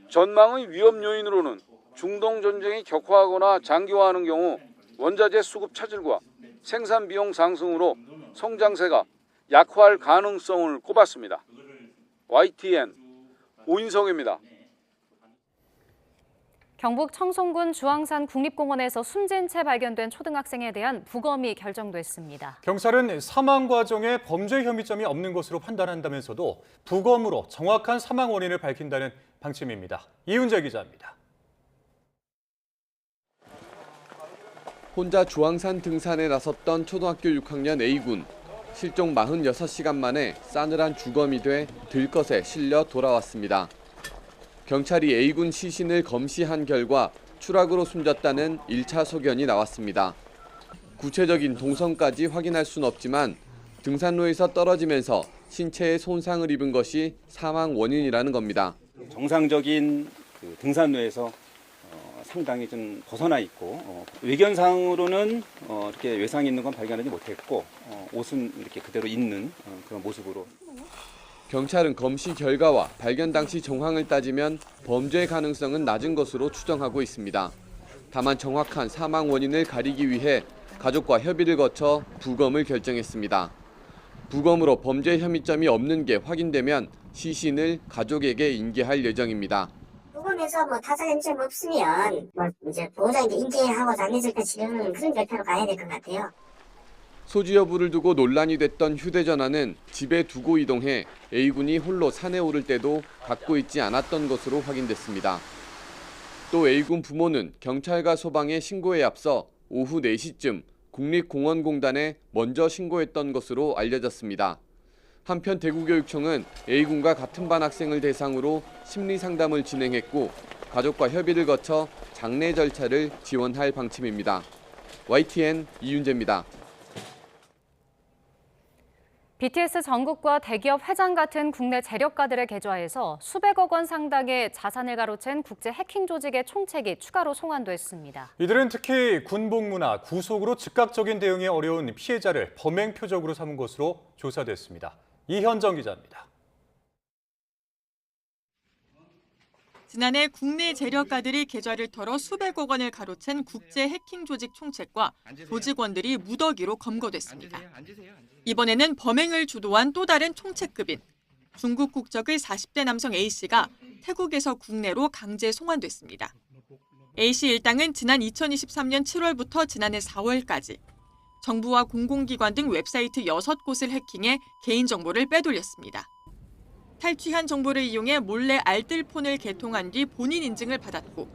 전망의 위험 요인으로는 중동 전쟁이 격화하거나 장기화하는 경우 원자재 수급 차질과 생산 비용 상승으로 성장세가 약화할 가능성을 꼽았습니다. YTN 오인성입니다. 경북 청송군 주황산 국립공원에서 숨진 채 발견된 초등학생에 대한 부검이 결정됐습니다. 경찰은 사망 과정에 범죄 혐의점이 없는 것으로 판단한다면서도 부검으로 정확한 사망 원인을 밝힌다는 방침입니다. 이훈재 기자입니다. 혼자 주황산 등산에 나섰던 초등학교 6학년 A군. 실종 46시간 만에 싸늘한 주검이 돼 들것에 실려 돌아왔습니다. 경찰이 A군 시신을 검시한 결과 추락으로 숨졌다는 1차 소견이 나왔습니다. 구체적인 동선까지 확인할 수는 없지만 등산로에서 떨어지면서 신체에 손상을 입은 것이 사망 원인이라는 겁니다. 정상적인 등산로에서 상당히 좀 벗어나 있고 외견상으로는 이렇게 외상이 있는 건 발견하지 못했고 옷은 이렇게 그대로 있는 그런 모습으로. 경찰은 검시 결과와 발견 당시 정황을 따지면 범죄 가능성은 낮은 것으로 추정하고 있습니다. 다만 정확한 사망 원인을 가리기 위해 가족과 협의를 거쳐 부검을 결정했습니다. 부검으로 범죄 혐의점이 없는 게 확인되면 시신을 가족에게 인계할 예정입니다. 부검에서 타사 혐의점 없으면 이제 보호자에게 인계하고 장례절차 치르는 그런 절차로 가야 될 것 같아요. 소지 여부를 두고 논란이 됐던 휴대전화는 집에 두고 이동해 A군이 홀로 산에 오를 때도 갖고 있지 않았던 것으로 확인됐습니다. 또 A군 부모는 경찰과 소방에 신고에 앞서 오후 4시쯤 국립공원공단에 먼저 신고했던 것으로 알려졌습니다. 한편 대구교육청은 A군과 같은 반 학생을 대상으로 심리상담을 진행했고 가족과 협의를 거쳐 장례 절차를 지원할 방침입니다. YTN 이윤재입니다. BTS 정국과 대기업 회장 같은 국내 재력가들의 계좌에서 수백억 원 상당의 자산을 가로챈 국제 해킹 조직의 총책이 추가로 송환됐습니다. 이들은 특히 군복무나 구속으로 즉각적인 대응이 어려운 피해자를 범행 표적으로 삼은 것으로 조사됐습니다. 이현정 기자입니다. 지난해 국내 재력가들이 계좌를 털어 수백억 원을 가로챈 국제 해킹 조직 총책과 조직원들이 무더기로 검거됐습니다. 이번에는 범행을 주도한 또 다른 총책급인 중국 국적의 40대 남성 A씨가 태국에서 국내로 강제 송환됐습니다. A씨 일당은 지난 2023년 7월부터 지난해 4월까지 정부와 공공기관 등 웹사이트 6곳을 해킹해 개인정보를 빼돌렸습니다. 탈취한 정보를 이용해 몰래 알뜰폰을 개통한 뒤 본인 인증을 받았고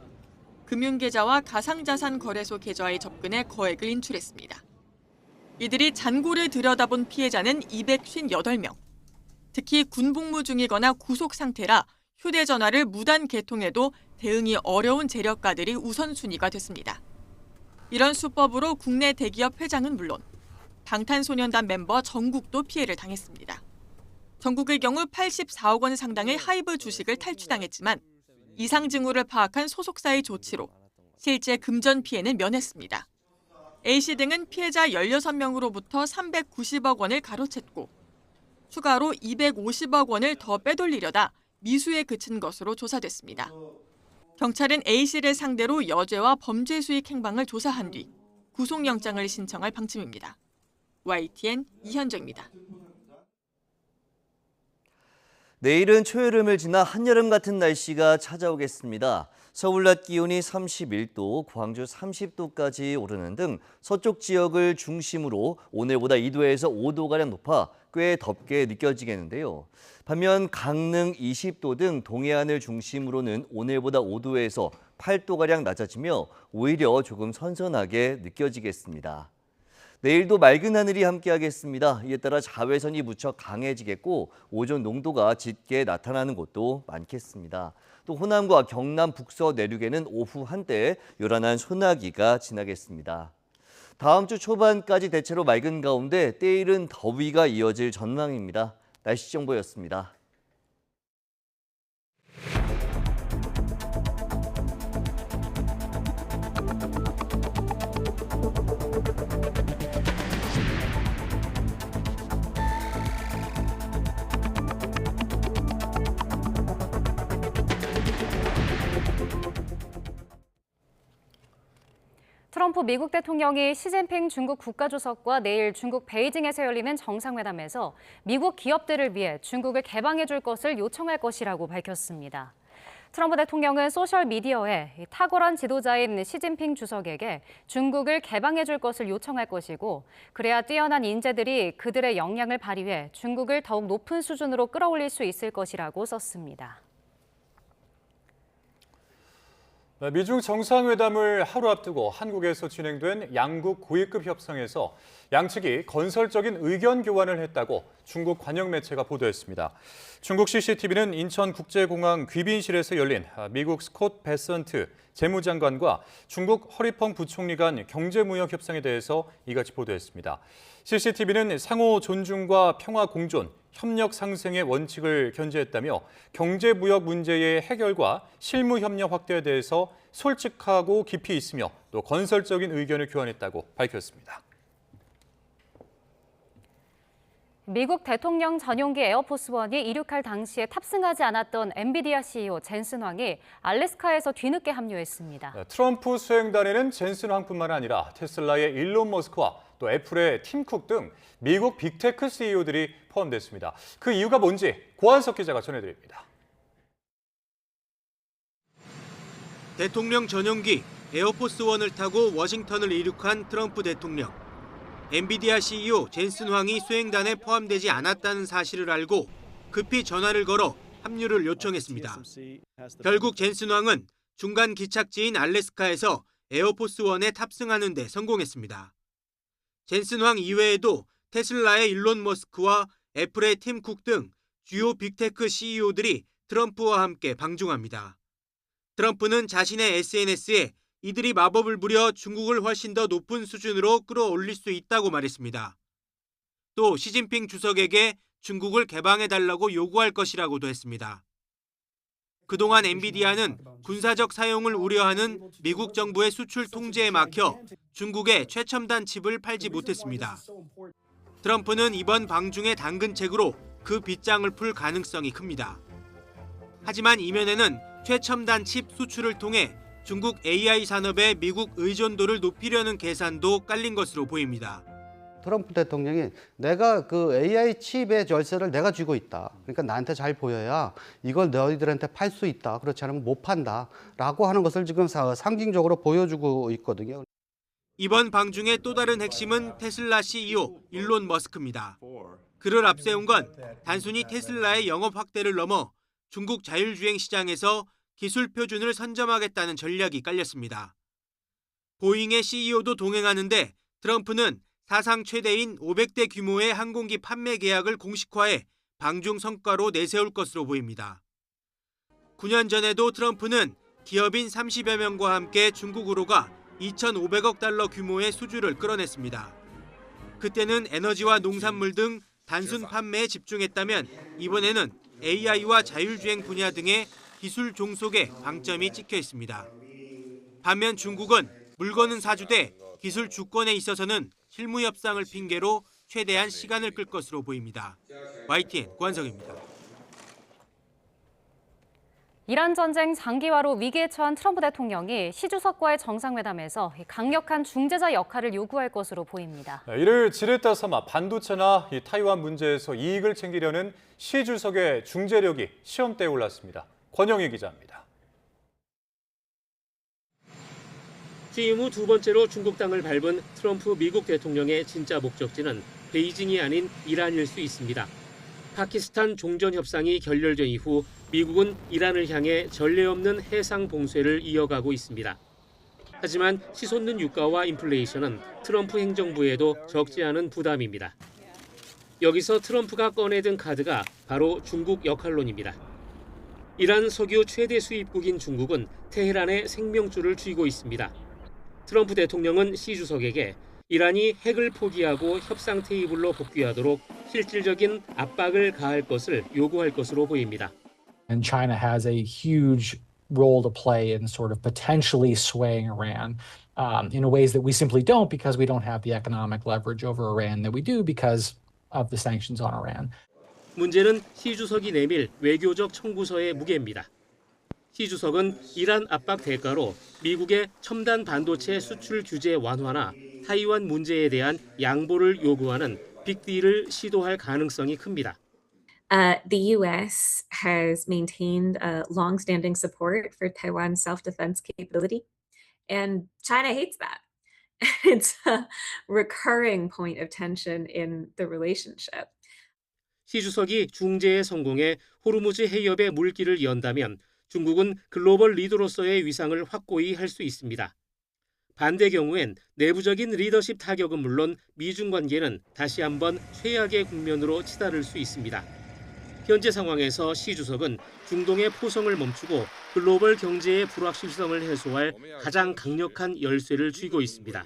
금융계좌와 가상자산 거래소 계좌에 접근해 거액을 인출했습니다. 이들이 잔고를 들여다본 피해자는 258명. 특히 군복무 중이거나 구속 상태라 휴대전화를 무단 개통해도 대응이 어려운 재력가들이 우선순위가 됐습니다. 이런 수법으로 국내 대기업 회장은 물론 방탄소년단 멤버 정국도 피해를 당했습니다. 정국의 경우 84억 원 상당의 하이브 주식을 탈취당했지만 이상 징후를 파악한 소속사의 조치로 실제 금전 피해는 면했습니다. A씨 등은 피해자 16명으로부터 390억 원을 가로챘고 추가로 250억 원을 더 빼돌리려다 미수에 그친 것으로 조사됐습니다. 경찰은 A씨를 상대로 여죄와 범죄 수익 행방을 조사한 뒤 구속영장을 신청할 방침입니다. YTN 이현정입니다. 내일은 초여름을 지나 한여름 같은 날씨가 찾아오겠습니다. 서울 낮 기온이 31도, 광주 30도까지 오르는 등 서쪽 지역을 중심으로 오늘보다 2도에서 5도가량 높아 꽤 덥게 느껴지겠는데요. 반면 강릉 20도 등 동해안을 중심으로는 오늘보다 5도에서 8도가량 낮아지며 오히려 조금 선선하게 느껴지겠습니다. 내일도 맑은 하늘이 함께하겠습니다. 이에 따라 자외선이 무척 강해지겠고 오존 농도가 짙게 나타나는 곳도 많겠습니다. 또 호남과 경남 북서 내륙에는 오후 한때 요란한 소나기가 지나겠습니다. 다음 주 초반까지 대체로 맑은 가운데 때일은 더위가 이어질 전망입니다. 날씨 정보였습니다. 트럼프 미국 대통령이 시진핑 중국 국가주석과 내일 중국 베이징에서 열리는 정상회담에서 미국 기업들을 위해 중국을 개방해 줄 것을 요청할 것이라고 밝혔습니다. 트럼프 대통령은 소셜미디어에 탁월한 지도자인 시진핑 주석에게 중국을 개방해 줄 것을 요청할 것이고 그래야 뛰어난 인재들이 그들의 역량을 발휘해 중국을 더욱 높은 수준으로 끌어올릴 수 있을 것이라고 썼습니다. 미중 정상회담을 하루 앞두고 한국에서 진행된 양국 고위급 협상에서 양측이 건설적인 의견 교환을 했다고 중국 관영 매체가 보도했습니다. 중국 CCTV는 인천국제공항 귀빈실에서 열린 미국 스콧 베선트 재무장관과 중국 허리펑 부총리 간 경제무역 협상에 대해서 이같이 보도했습니다. CCTV는 상호 존중과 평화 공존, 협력 상생의 원칙을 견지했다며 경제무역 문제의 해결과 실무 협력 확대에 대해서 솔직하고 깊이 있으며 또 건설적인 의견을 교환했다고 밝혔습니다. 미국 대통령 전용기 에어포스원이 이륙할 당시에 탑승하지 않았던 엔비디아 CEO 젠슨 황이 알래스카에서 뒤늦게 합류했습니다. 트럼프 수행단에는 젠슨 황뿐만 아니라 테슬라의 일론 머스크와 또 애플의 팀 쿡 등 미국 빅테크 CEO들이 포함됐습니다. 그 이유가 뭔지 고한석 기자가 전해드립니다. 대통령 전용기 에어포스원을 타고 워싱턴을 이륙한 트럼프 대통령. 엔비디아 CEO 젠슨 황이 수행단에 포함되지 않았다는 사실을 알고 급히 전화를 걸어 합류를 요청했습니다. 결국 젠슨 황은 중간 기착지인 알래스카에서 에어포스원에 탑승하는 데 성공했습니다. 젠슨 황 이외에도 테슬라의 일론 머스크와 애플의 팀 쿡 등 주요 빅테크 CEO들이 트럼프와 함께 방중합니다. 트럼프는 자신의 SNS에 이들이 마법을 부려 중국을 훨씬 더 높은 수준으로 끌어올릴 수 있다고 말했습니다. 또 시진핑 주석에게 중국을 개방해달라고 요구할 것이라고도 했습니다. 그동안 엔비디아는 군사적 사용을 우려하는 미국 정부의 수출 통제에 막혀 중국에 최첨단 칩을 팔지 못했습니다. 트럼프는 이번 방중의 당근책으로 그 빗장을 풀 가능성이 큽니다. 하지만 이면에는 최첨단 칩 수출을 통해 중국 AI 산업의 미국 의존도를 높이려는 계산도 깔린 것으로 보입니다. 트럼프 대통령이 내가 그 AI 칩의 열쇠를 내가 쥐고 있다. 그러니까 나한테 잘 보여야 이걸 너희들한테 팔 수 있다. 그렇지 않으면 못 판다라고 하는 것을 지금 상징적으로 보여주고 있거든요. 이번 방중의 또 다른 핵심은 테슬라 CEO 일론 머스크입니다. 그를 앞세운 건 단순히 테슬라의 영업 확대를 넘어 중국 자율주행 시장에서 기술 표준을 선점하겠다는 전략이 깔렸습니다. 보잉의 CEO도 동행하는데 트럼프는 사상 최대인 500대 규모의 항공기 판매 계약을 공식화해 방중 성과로 내세울 것으로 보입니다. 9년 전에도 트럼프는 기업인 30여 명과 함께 중국으로 가 2,500억 달러 규모의 수주를 끌어냈습니다. 그때는 에너지와 농산물 등 단순 판매에 집중했다면 이번에는 AI와 자율주행 분야 등의 기술 종속에 방점이 찍혀 있습니다. 반면 중국은 물건은 사주되 기술 주권에 있어서는 실무 협상을 핑계로 최대한 시간을 끌 것으로 보입니다. YTN 권성입니다. 이란 전쟁 장기화로 위기에 처한 트럼프 대통령이 시 주석과의 정상회담에서 강력한 중재자 역할을 요구할 것으로 보입니다. 이를 지렛다 삼아 반도체나 타이완 문제에서 이익을 챙기려는 시 주석의 중재력이 시험대에 올랐습니다. 권영희 기자입니다. 취임 후 두 번째로 중국 땅을 밟은 트럼프 미국 대통령의 진짜 목적지는 베이징이 아닌 이란일 수 있습니다. 파키스탄 종전 협상이 결렬된 이후 미국은 이란을 향해 전례 없는 해상 봉쇄를 이어가고 있습니다. 하지만 치솟는 유가와 인플레이션은 트럼프 행정부에도 적지 않은 부담입니다. 여기서 트럼프가 꺼내든 카드가 바로 중국 역할론입니다. 이란 석유 최대 수입국인 중국은 테헤란의 생명줄을 쥐고 있습니다. 트럼프 대통령은 시 주석에게 이란이 핵을 포기하고 협상 테이블로 복귀하도록 실질적인 압박을 가할 것을 요구할 것으로 보입니다. And China has a huge role to play in sort of potentially swaying Iran in ways that we simply don't because we don't have the economic leverage over Iran that we do because of the sanctions on Iran. 문제는 시 주석이 내밀 외교적 청구서의 무게입니다. 시 주석은 이란 압박 대가로 미국의 첨단 반도체 수출 규제 완화나 타이완 문제에 대한 양보를 요구하는 빅딜을 시도할 가능성이 큽니다. The U.S. has maintained long-standing support for Taiwan's self-defense capability, and China hates that. It's a recurring point of tension in the relationship. 시 주석이 중재에 성공해 호르무즈 해협의 물길을 연다면 중국은 글로벌 리더로서의 위상을 확고히 할 수 있습니다. 반대 경우엔 내부적인 리더십 타격은 물론 미중 관계는 다시 한번 최악의 국면으로 치달을 수 있습니다. 현재 상황에서 시 주석은 중동의 포성을 멈추고 글로벌 경제의 불확실성을 해소할 가장 강력한 열쇠를 쥐고 있습니다.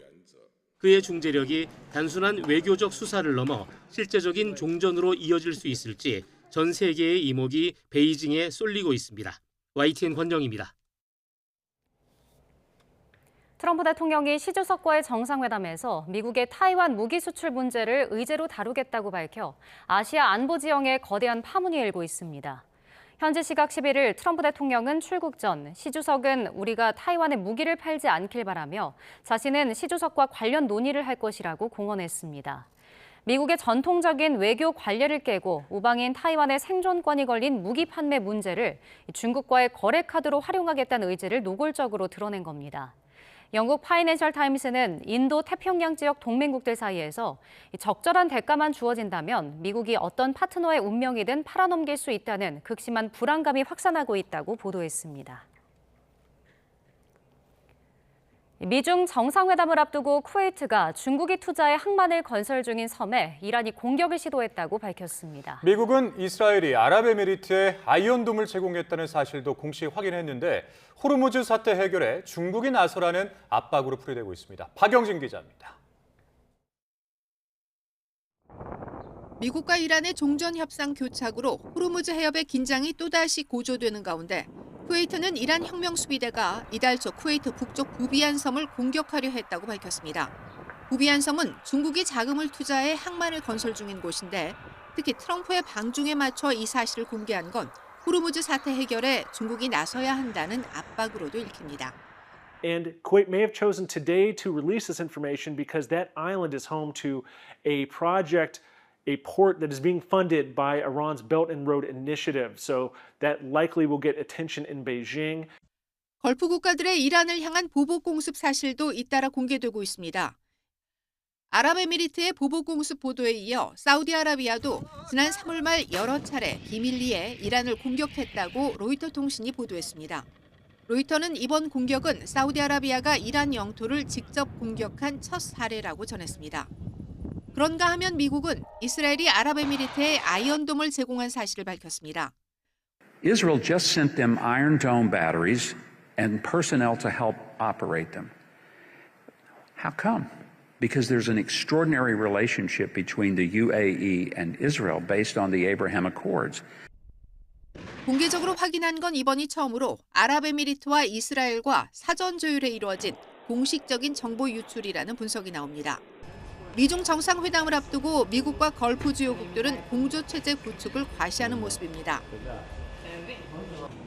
그의 중재력이 단순한 외교적 수사를 넘어 실제적인 종전으로 이어질 수 있을지 전 세계의 이목이 베이징에 쏠리고 있습니다. YTN 권정입니다. 트럼프 대통령이 시 주석과의 정상회담에서 미국의 타이완 무기 수출 문제를 의제로 다루겠다고 밝혀 아시아 안보 지형에 거대한 파문이 일고 있습니다. 현지 시각 11일 트럼프 대통령은 출국 전 시 주석은 우리가 타이완에 무기를 팔지 않길 바라며 자신은 시 주석과 관련 논의를 할 것이라고 공언했습니다. 미국의 전통적인 외교 관례를 깨고 우방인 타이완의 생존권이 걸린 무기 판매 문제를 중국과의 거래 카드로 활용하겠다는 의지를 노골적으로 드러낸 겁니다. 영국 파이낸셜 타임스는 인도 태평양 지역 동맹국들 사이에서 적절한 대가만 주어진다면 미국이 어떤 파트너의 운명이든 팔아넘길 수 있다는 극심한 불안감이 확산하고 있다고 보도했습니다. 미중 정상회담을 앞두고 쿠웨이트가 중국이 투자해 항만을 건설 중인 섬에 이란이 공격을 시도했다고 밝혔습니다. 미국은 이스라엘이 아랍에미리트에 아이언돔을 제공했다는 사실도 공식 확인했는데 호르무즈 사태 해결에 중국이 나서라는 압박으로 풀이되고 있습니다. 박영진 기자입니다. 미국과 이란의 종전 협상 교착으로 호르무즈 해협의 긴장이 또다시 고조되는 가운데 쿠웨이트는 이란 혁명 수비대가 이달 초 쿠웨이트 북쪽 부비안 섬을 공격하려 했다고 밝혔습니다. 부비안 섬은 중국이 자금을 투자해 항만을 건설 중인 곳인데 특히 트럼프의 방중에 맞춰 이 사실을 공개한 건 호르무즈 사태 해결에 중국이 나서야 한다는 압박으로도 읽힙니다. And Kuwait may have chosen today to release this information because that island is home to a project, a port that is being funded by Iran's Belt and Road Initiative. So that likely will get attention in Beijing. 걸프 국가들의 이란을 향한 보복 공습 사실도 잇따라 공개되고 있습니다. 아랍에미리트의 보복 공습 보도에 이어 사우디아라비아도 지난 3월 말 여러 차례 비밀리에 이란을 공격했다고 로이터 통신이 보도했습니다. 로이터는 이번 공격은 사우디아라비아가 이란 영토를 직접 공격한 첫 사례라고 전했습니다. 그런가 하면 미국은 이스라엘이 아랍에미리트에 아이언돔을 제공한 사실을 밝혔습니다. Israel just sent them Iron Dome batteries and personnel to help operate them. How come? Because there's an extraordinary relationship between the UAE and Israel based on the Abraham Accords. 공개적으로 확인한 건 이번이 처음으로 아랍에미리트와 이스라엘과 사전 조율에 이루어진 공식적인 정보 유출이라는 분석이 나옵니다. 미중 정상회담을 앞두고 미국과 걸프 주요국들은 공조체제 구축을 과시하는 모습입니다.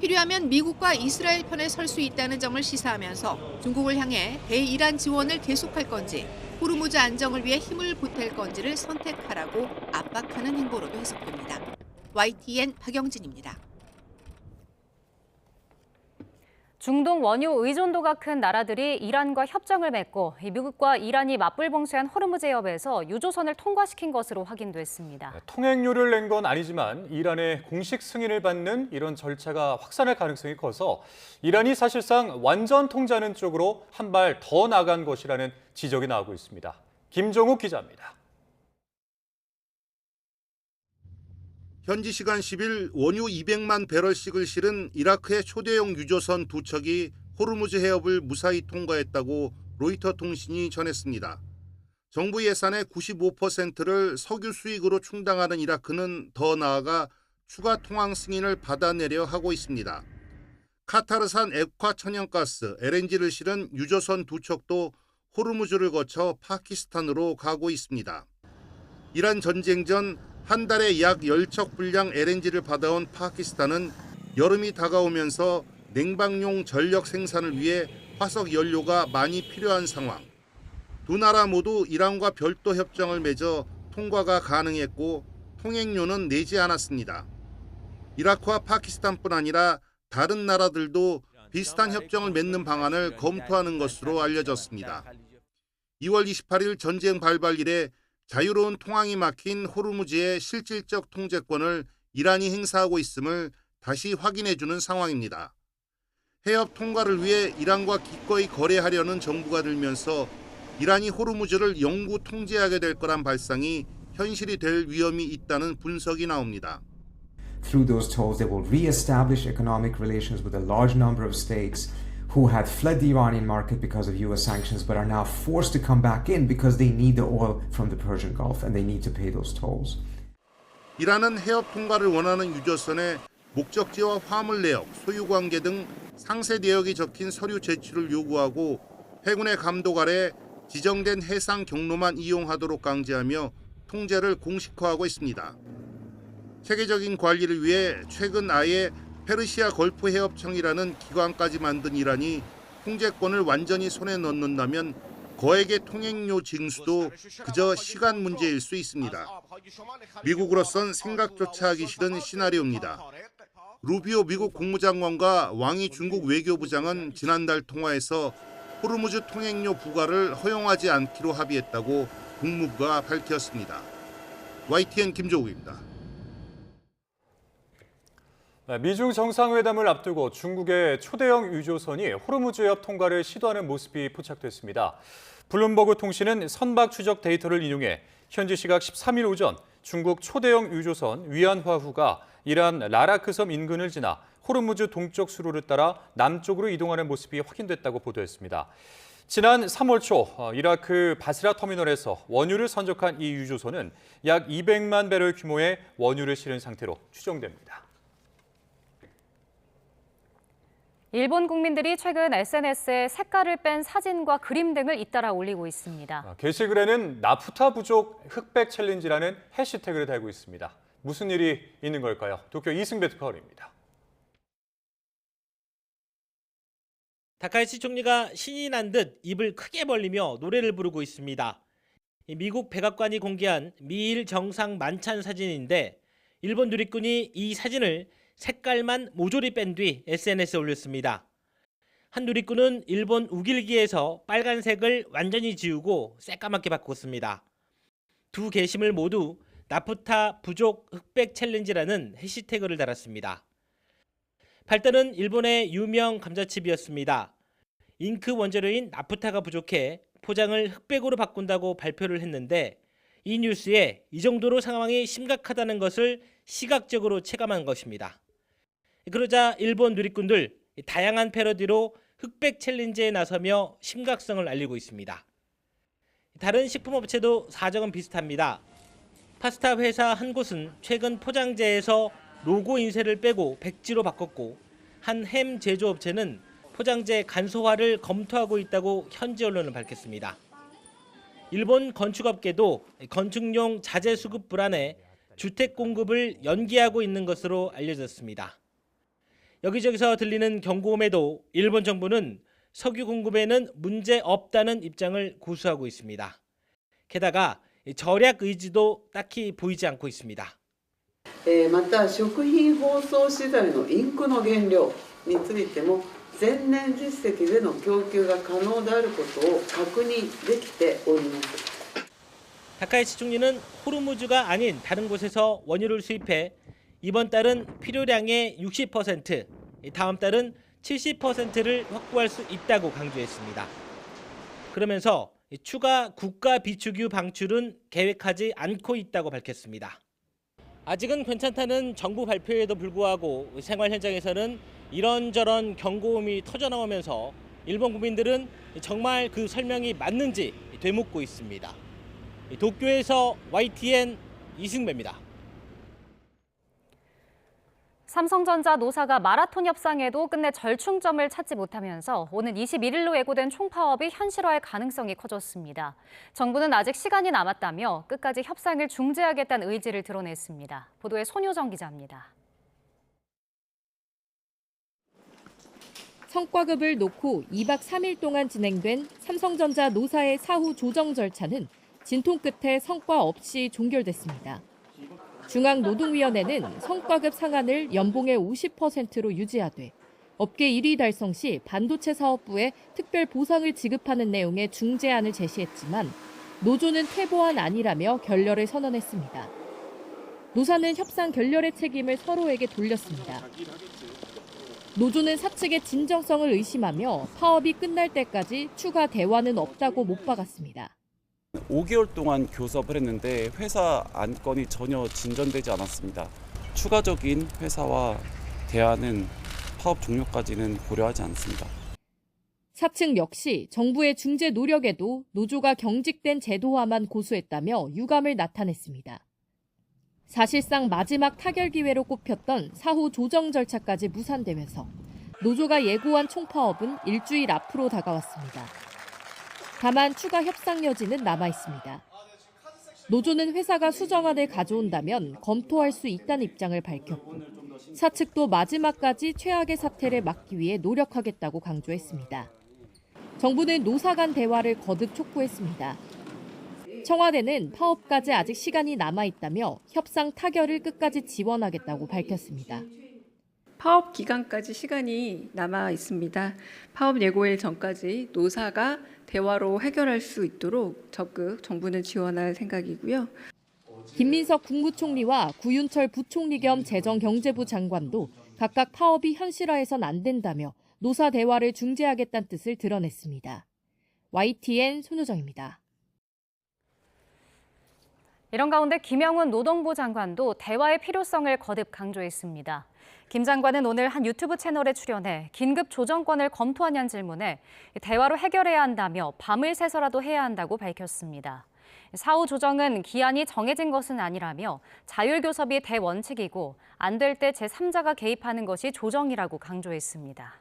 필요하면 미국과 이스라엘 편에 설 수 있다는 점을 시사하면서 중국을 향해 대이란 지원을 계속할 건지 호르무즈 안정을 위해 힘을 보탤 건지를 선택하라고 압박하는 행보로도 해석됩니다. YTN 박영진입니다. 중동 원유 의존도가 큰 나라들이 이란과 협정을 맺고 미국과 이란이 맞불봉쇄한 호르무즈 해협에서 유조선을 통과시킨 것으로 확인됐습니다. 통행료를 낸 건 아니지만 이란의 공식 승인을 받는 이런 절차가 확산할 가능성이 커서 이란이 사실상 완전 통제하는 쪽으로 한 발 더 나간 것이라는 지적이 나오고 있습니다. 김종욱 기자입니다. 현지 시간 10일 원유 200만 배럴씩을 실은 이라크의 초대형 유조선 두 척이 호르무즈 해협을 무사히 통과했다고 로이터 통신이 전했습니다. 정부 예산의 95%를 석유 수익으로 충당하는 이라크는 더 나아가 추가 통항 승인을 받아내려 하고 있습니다. 카타르산 액화 천연가스 LNG를 실은 유조선 두 척도 호르무즈를 거쳐 파키스탄으로 가고 있습니다. 이란 전쟁 전 한 달에 약 10척 분량 LNG를 받아온 파키스탄은 여름이 다가오면서 냉방용 전력 생산을 위해 화석 연료가 많이 필요한 상황. 두 나라 모두 이란과 별도 협정을 맺어 통과가 가능했고 통행료는 내지 않았습니다. 이라크와 파키스탄뿐 아니라 다른 나라들도 비슷한 협정을 맺는 방안을 검토하는 것으로 알려졌습니다. 2월 28일 전쟁 발발 이래 자유로운 통항이 막힌 호르무즈의 실질적 통제권을 이란이 행사하고 있음을 다시 확인해주는 상황입니다. 해협 통과를 위해 이란과 기꺼이 거래하려는 정부가 들면서 이란이 호르무즈를 영구 통제하게 될 거란 발상이 현실이 될 위험이 있다는 분석이 나옵니다. Through those tolls, they will re-establish economic relations with a large number of states who had fled the Iranian market because of U.S. sanctions but are now forced to come back in because they need the oil from the Persian Gulf and they need to pay those tolls. 이란은 해협 통과를 원하는 유조선의 목적지와 화물 내역, 소유 관계 등 상세 내역이 적힌 서류 제출을 요구하고 해군의 감독 아래 지정된 해상 경로만 이용하도록 강제하며 통제를 공식화하고 있습니다. 체계적인 관리를 위해 최근 아예 페르시아 걸프 해협청이라는 기관까지 만든 이란이 통제권을 완전히 손에 넣는다면 거액의 통행료 징수도 그저 시간 문제일 수 있습니다. 미국으로선 생각조차 하기 싫은 시나리오입니다. 루비오 미국 국무장관과 왕이 중국 외교부장은 지난달 통화에서 호르무즈 통행료 부과를 허용하지 않기로 합의했다고 국무부가 밝혔습니다. YTN 김조국입니다. 미중 정상회담을 앞두고 중국의 초대형 유조선이 호르무즈 해협 통과를 시도하는 모습이 포착됐습니다. 블룸버그 통신은 선박 추적 데이터를 인용해 현지 시각 13일 오전 중국 초대형 유조선 위안화후가 이란 라라크 섬 인근을 지나 호르무즈 동쪽 수로를 따라 남쪽으로 이동하는 모습이 확인됐다고 보도했습니다. 지난 3월 초 이라크 바스라 터미널에서 원유를 선적한 이 유조선은 약 200만 배럴 규모의 원유를 실은 상태로 추정됩니다. 일본 국민들이 최근 SNS에 색깔을 뺀 사진과 그림 등을 잇따라 올리고 있습니다. 게시글에는 나프타 부족 흑백 챌린지라는 해시태그를 달고 있습니다. 무슨 일이 있는 걸까요? 도쿄 이승배 특파원입니다. 다카이치 총리가 신이 난 듯 입을 크게 벌리며 노래를 부르고 있습니다. 미국 백악관이 공개한 미일 정상 만찬 사진인데 일본 누리꾼이 이 사진을 색깔만 모조리 뺀 뒤 SNS에 올렸습니다. 한 누리꾼은 일본 우길기에서 빨간색을 완전히 지우고 새까맣게 바꿨습니다. 두 게시물 모두 나프타 부족 흑백 챌린지라는 해시태그를 달았습니다. 발단은 일본의 유명 감자칩이었습니다. 잉크 원재료인 나프타가 부족해 포장을 흑백으로 바꾼다고 발표를 했는데 이 뉴스에 이 정도로 상황이 심각하다는 것을 시각적으로 체감한 것입니다. 그러자 일본 누리꾼들 다양한 패러디로 흑백 챌린지에 나서며 심각성을 알리고 있습니다. 다른 식품업체도 사정은 비슷합니다. 파스타 회사 한 곳은 최근 포장재에서 로고 인쇄를 빼고 백지로 바꿨고 한 햄 제조업체는 포장재 간소화를 검토하고 있다고 현지 언론은 밝혔습니다. 일본 건축업계도 건축용 자재 수급 불안에 주택 공급을 연기하고 있는 것으로 알려졌습니다. 여기저기서 들리는 경고음에도 일본 정부는 석유 공급에는 문제 없다는 입장을 고수하고 있습니다. 게다가 절약 의지도 딱히 보이지 않고 있습니다. また食品包装資材のインクの原料についても前年実績での供給が可能であることを確認できております。 다카이치 총리는 호르무즈가 아닌 다른 곳에서 원유를 수입해 이번 달은 필요량의 60%, 다음 달은 70%를 확보할 수 있다고 강조했습니다. 그러면서 추가 국가 비축유 방출은 계획하지 않고 있다고 밝혔습니다. 아직은 괜찮다는 정부 발표에도 불구하고 생활 현장에서는 이런저런 경고음이 터져나오면서 일본 국민들은 정말 그 설명이 맞는지 되묻고 있습니다. 도쿄에서 YTN 이승배입니다. 삼성전자 노사가 마라톤 협상에도 끝내 절충점을 찾지 못하면서 오는 21일로 예고된 총파업이 현실화할 가능성이 커졌습니다. 정부는 아직 시간이 남았다며 끝까지 협상을 중재하겠다는 의지를 드러냈습니다. 보도에 손효정 기자입니다. 성과급을 놓고 2박 3일 동안 진행된 삼성전자 노사의 사후 조정 절차는 진통 끝에 성과 없이 종결됐습니다. 중앙노동위원회는 성과급 상한을 연봉의 50%로 유지하되 업계 1위 달성 시 반도체 사업부에 특별 보상을 지급하는 내용의 중재안을 제시했지만 노조는 퇴보안 아니라며 결렬을 선언했습니다. 노사는 협상 결렬의 책임을 서로에게 돌렸습니다. 노조는 사측의 진정성을 의심하며 파업이 끝날 때까지 추가 대화는 없다고 못 박았습니다. 5개월 동안 교섭을 했는데 회사 안건이 전혀 진전되지 않았습니다. 추가적인 회사와 대화는 파업 종료까지는 고려하지 않습니다. 사측 역시 정부의 중재 노력에도 노조가 경직된 제도화만 고수했다며 유감을 나타냈습니다. 사실상 마지막 타결 기회로 꼽혔던 사후 조정 절차까지 무산되면서 노조가 예고한 총파업은 일주일 앞으로 다가왔습니다. 다만 추가 협상 여지는 남아있습니다. 노조는 회사가 수정안을 가져온다면 검토할 수 있다는 입장을 밝혔고 사측도 마지막까지 최악의 사태를 막기 위해 노력하겠다고 강조했습니다. 정부는 노사 간 대화를 거듭 촉구했습니다. 청와대는 파업까지 아직 시간이 남아있다며 협상 타결을 끝까지 지원하겠다고 밝혔습니다. 파업 기간까지 시간이 남아 있습니다. 파업 예고일 전까지 노사가 대화로 해결할 수 있도록 적극 정부는 지원할 생각이고요. 김민석 국무총리와 구윤철 부총리 겸 재정경제부 장관도 각각 파업이 현실화해선 안 된다며 노사 대화를 중재하겠다는 뜻을 드러냈습니다. YTN 손효정입니다. 이런 가운데 김영훈 노동부 장관도 대화의 필요성을 거듭 강조했습니다. 김 장관은 오늘 한 유튜브 채널에 출연해 긴급 조정권을 검토하냐는 질문에 대화로 해결해야 한다며 밤을 새서라도 해야 한다고 밝혔습니다. 사후 조정은 기한이 정해진 것은 아니라며 자율교섭이 대원칙이고 안 될 때 제3자가 개입하는 것이 조정이라고 강조했습니다.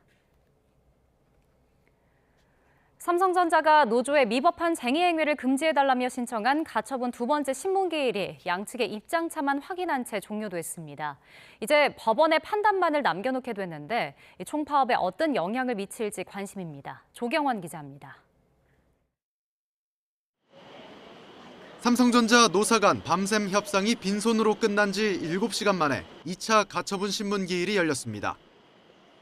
삼성전자가 노조의 미법한 쟁의 행위를 금지해달라며 신청한 가처분 두 번째 신문기일이 양측의 입장차만 확인한 채 종료됐습니다. 이제 법원의 판단만을 남겨놓게 됐는데 총파업에 어떤 영향을 미칠지 관심입니다. 조경원 기자입니다. 삼성전자 노사 간 밤샘 협상이 빈손으로 끝난 지 7시간 만에 2차 가처분 신문기일이 열렸습니다.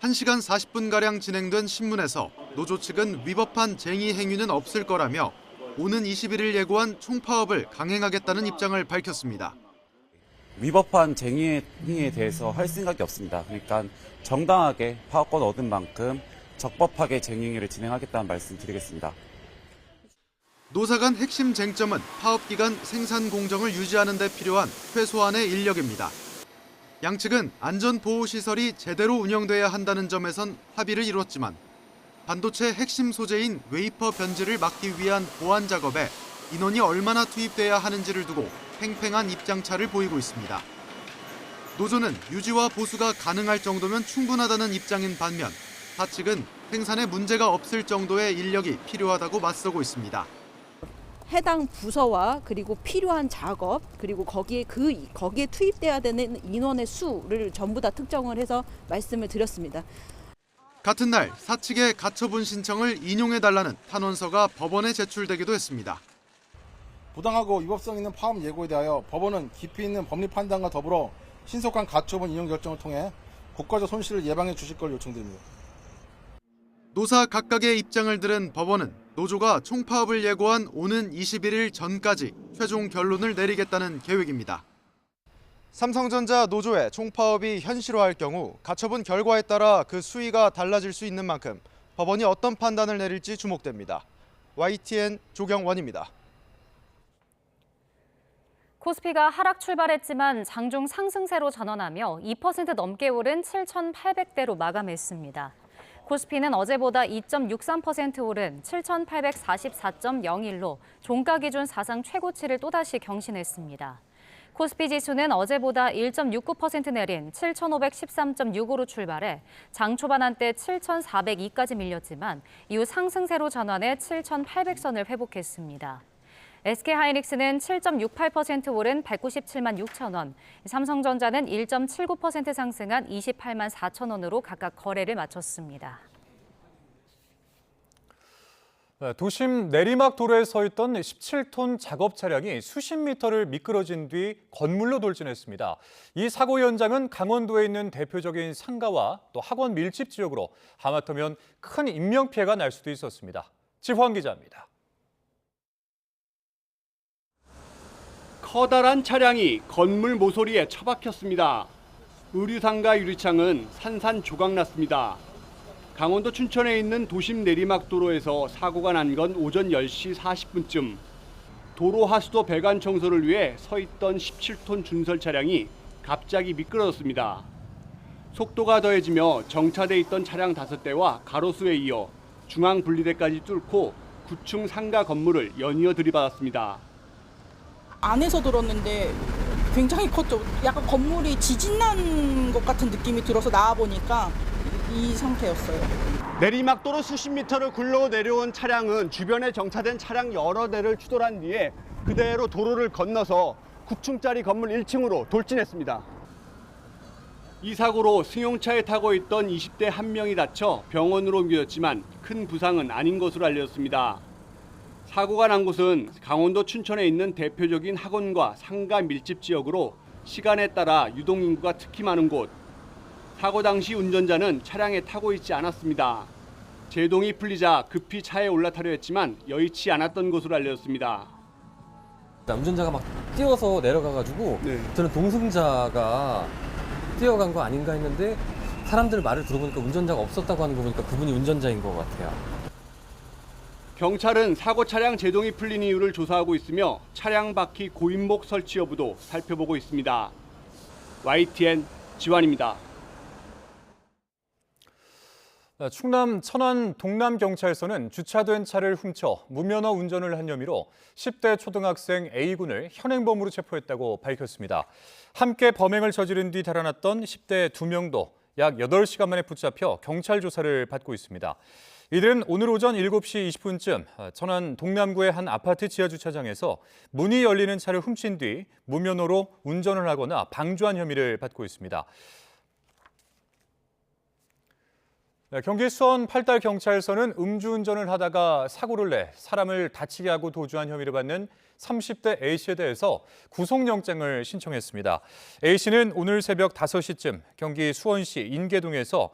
1시간 40분가량 진행된 신문에서 노조 측은 위법한 쟁의 행위는 없을 거라며 오는 21일 예고한 총파업을 강행하겠다는 입장을 밝혔습니다. 위법한 쟁의 행위에 대해서 할 생각이 없습니다. 그러니까 정당하게 파업권 얻은 만큼 적법하게 쟁의 행위를 진행하겠다는 말씀 드리겠습니다. 노사 간 핵심 쟁점은 파업 기간 생산 공정을 유지하는 데 필요한 최소한의 인력입니다. 양측은 안전보호시설이 제대로 운영돼야 한다는 점에선 합의를 이뤘지만 반도체 핵심 소재인 웨이퍼 변질을 막기 위한 보안 작업에 인원이 얼마나 투입돼야 하는지를 두고 팽팽한 입장차를 보이고 있습니다. 노조는 유지와 보수가 가능할 정도면 충분하다는 입장인 반면 사측은 생산에 문제가 없을 정도의 인력이 필요하다고 맞서고 있습니다. 해당 부서와 그리고 필요한 작업 그리고 거기에 투입돼야 되는 인원의 수를 전부 다 특정을 해서 말씀을 드렸습니다. 같은 날 사측의 가처분 신청을 인용해달라는 탄원서가 법원에 제출되기도 했습니다. 부당하고 위법성 있는 파업 예고에 대하여 법원은 깊이 있는 법리 판단과 더불어 신속한 가처분 인용 결정을 통해 국가적 손실을 예방해 주실 걸 요청드립니다. 노사 각각의 입장을 들은 법원은 노조가 총파업을 예고한 오는 21일 전까지 최종 결론을 내리겠다는 계획입니다. 삼성전자 노조의 총파업이 현실화할 경우 가처분 결과에 따라 그 수위가 달라질 수 있는 만큼 법원이 어떤 판단을 내릴지 주목됩니다. YTN 조경원입니다. 코스피가 하락 출발했지만 장중 상승세로 전환하며 2% 넘게 오른 7,800대로 마감했습니다. 코스피는 어제보다 2.63% 오른 7,844.01로 종가 기준 사상 최고치를 또다시 경신했습니다. 코스피 지수는 어제보다 1.69% 내린 7,513.65로 출발해 장 초반 한때 7,402까지 밀렸지만 이후 상승세로 전환해 7,800선을 회복했습니다. SK하이닉스는 7.68% 오른 197만 6천 원, 삼성전자는 1.79% 상승한 28만 4천 원으로 각각 거래를 마쳤습니다. 도심 내리막 도로에 서 있던 17톤 작업 차량이 수십 미터를 미끄러진 뒤 건물로 돌진했습니다. 이 사고 현장은 강원도에 있는 대표적인 상가와 또 학원 밀집 지역으로 하마터면 큰 인명피해가 날 수도 있었습니다. 지황 기자입니다. 커다란 차량이 건물 모서리에 처박혔습니다. 의류상가 유리창은 산산조각났습니다. 강원도 춘천에 있는 도심 내리막 도로에서 사고가 난 건 오전 10시 40분쯤. 도로 하수도 배관 청소를 위해 서 있던 17톤 준설 차량이 갑자기 미끄러졌습니다. 속도가 더해지며 정차돼 있던 차량 5대와 가로수에 이어 중앙 분리대까지 뚫고 9층 상가 건물을 연이어 들이받았습니다. 안에서 들었는데 굉장히 컸죠. 약간 건물이 지진난 것 같은 느낌이 들어서 나와보니까 이 상태였어요. 내리막도로 수십 미터를 굴러 내려온 차량은 주변에 정차된 차량 여러 대를 추돌한 뒤에 그대로 도로를 건너서 9층짜리 건물 1층으로 돌진했습니다. 이 사고로 승용차에 타고 있던 20대 한 명이 다쳐 병원으로 옮겨졌지만 큰 부상은 아닌 것으로 알려졌습니다. 사고가 난 곳은 강원도 춘천에 있는 대표적인 학원과 상가 밀집 지역으로 시간에 따라 유동인구가 특히 많은 곳. 사고 당시 운전자는 차량에 타고 있지 않았습니다. 제동이 풀리자 급히 차에 올라타려 했지만 여의치 않았던 것으로 알려졌습니다. 운전자가 막 뛰어서 내려가가지고 저는 동승자가 뛰어간 거 아닌가 했는데 사람들 말을 들어보니까 운전자가 없었다고 하는 거 보니까 그분이 운전자인 것 같아요. 경찰은 사고 차량 제동이 풀린 이유를 조사하고 있으며 차량 바퀴 고인목 설치 여부도 살펴보고 있습니다. YTN 지환입니다. 충남 천안 동남경찰서는 주차된 차를 훔쳐 무면허 운전을 한 혐의로 10대 초등학생 A군을 현행범으로 체포했다고 밝혔습니다. 함께 범행을 저지른 뒤 달아났던 10대 2명도 약 8시간 만에 붙잡혀 경찰 조사를 받고 있습니다. 이들은 오늘 오전 7시 20분쯤 천안 동남구의 한 아파트 지하주차장에서 문이 열리는 차를 훔친 뒤 무면허로 운전을 하거나 방조한 혐의를 받고 있습니다. 경기 수원 팔달경찰서는 음주운전을 하다가 사고를 내 사람을 다치게 하고 도주한 혐의를 받는 30대 A씨에 대해서 구속영장을 신청했습니다. A씨는 오늘 새벽 5시쯤 경기 수원시 인계동에서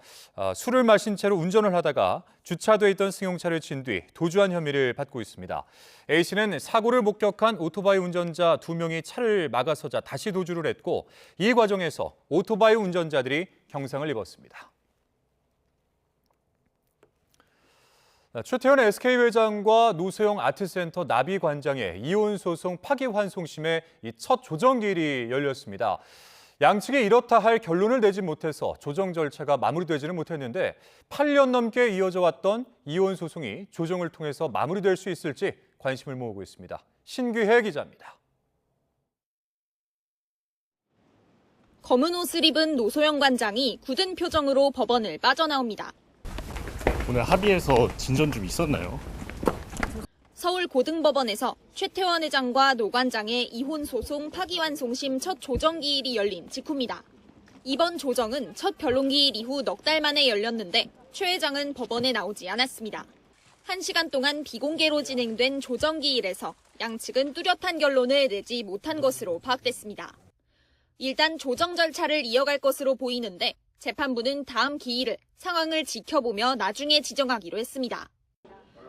술을 마신 채로 운전을 하다가 주차돼 있던 승용차를 친 뒤 도주한 혐의를 받고 있습니다. A씨는 사고를 목격한 오토바이 운전자 2명이 차를 막아서자 다시 도주를 했고 이 과정에서 오토바이 운전자들이 경상을 입었습니다. 최태원 SK회장과 노소영 아트센터 나비관장의 이혼 소송 파기환송심의 첫 조정기일이 열렸습니다. 양측이 이렇다 할 결론을 내지 못해서 조정 절차가 마무리되지는 못했는데 8년 넘게 이어져 왔던 이혼 소송이 조정을 통해서 마무리될 수 있을지 관심을 모으고 있습니다. 신규혜 기자입니다. 검은 옷을 입은 노소영 관장이 굳은 표정으로 법원을 빠져나옵니다. 오늘 합의해서 진전 좀 있었나요? 서울 고등법원에서 최태원 회장과 노 관장의 이혼 소송 파기환송심 첫 조정기일이 열린 직후입니다. 이번 조정은 첫 변론기일 이후 넉 달 만에 열렸는데 최 회장은 법원에 나오지 않았습니다. 1시간 동안 비공개로 진행된 조정기일에서 양측은 뚜렷한 결론을 내지 못한 것으로 파악됐습니다. 일단 조정 절차를 이어갈 것으로 보이는데 재판부는 다음 기일을 상황을 지켜보며 나중에 지정하기로 했습니다.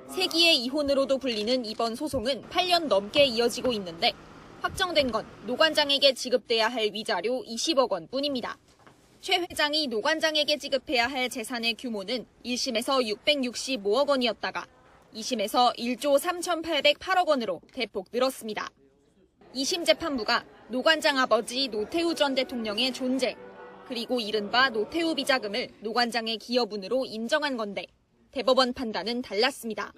세기의 이혼으로도 불리는 이번 소송은 8년 넘게 이어지고 있는데 확정된 건 노 관장에게 지급돼야 할 위자료 20억 원뿐입니다. 최 회장이 노 관장에게 지급해야 할 재산의 규모는 1심에서 665억 원이었다가 2심에서 1조 3,808억 원으로 대폭 늘었습니다. 2심 재판부가 노 관장 아버지 노태우 전 대통령의 존재, 그리고 이른바 노태우 비자금을 노 관장의 기여분으로 인정한 건데 대법원 판단은 달랐습니다.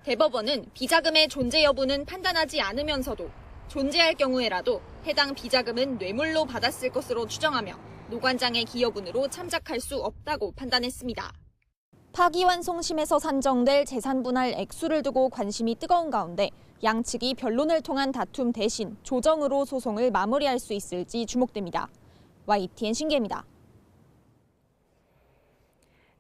대법원은 비자금의 존재 여부는 판단하지 않으면서도 존재할 경우에라도 해당 비자금은 뇌물로 받았을 것으로 추정하며 노 관장의 기여분으로 참작할 수 없다고 판단했습니다. 파기환송심에서 산정될 재산 분할 액수를 두고 관심이 뜨거운 가운데 양측이 변론을 통한 다툼 대신 조정으로 소송을 마무리할 수 있을지 주목됩니다. YTN 신기입니다.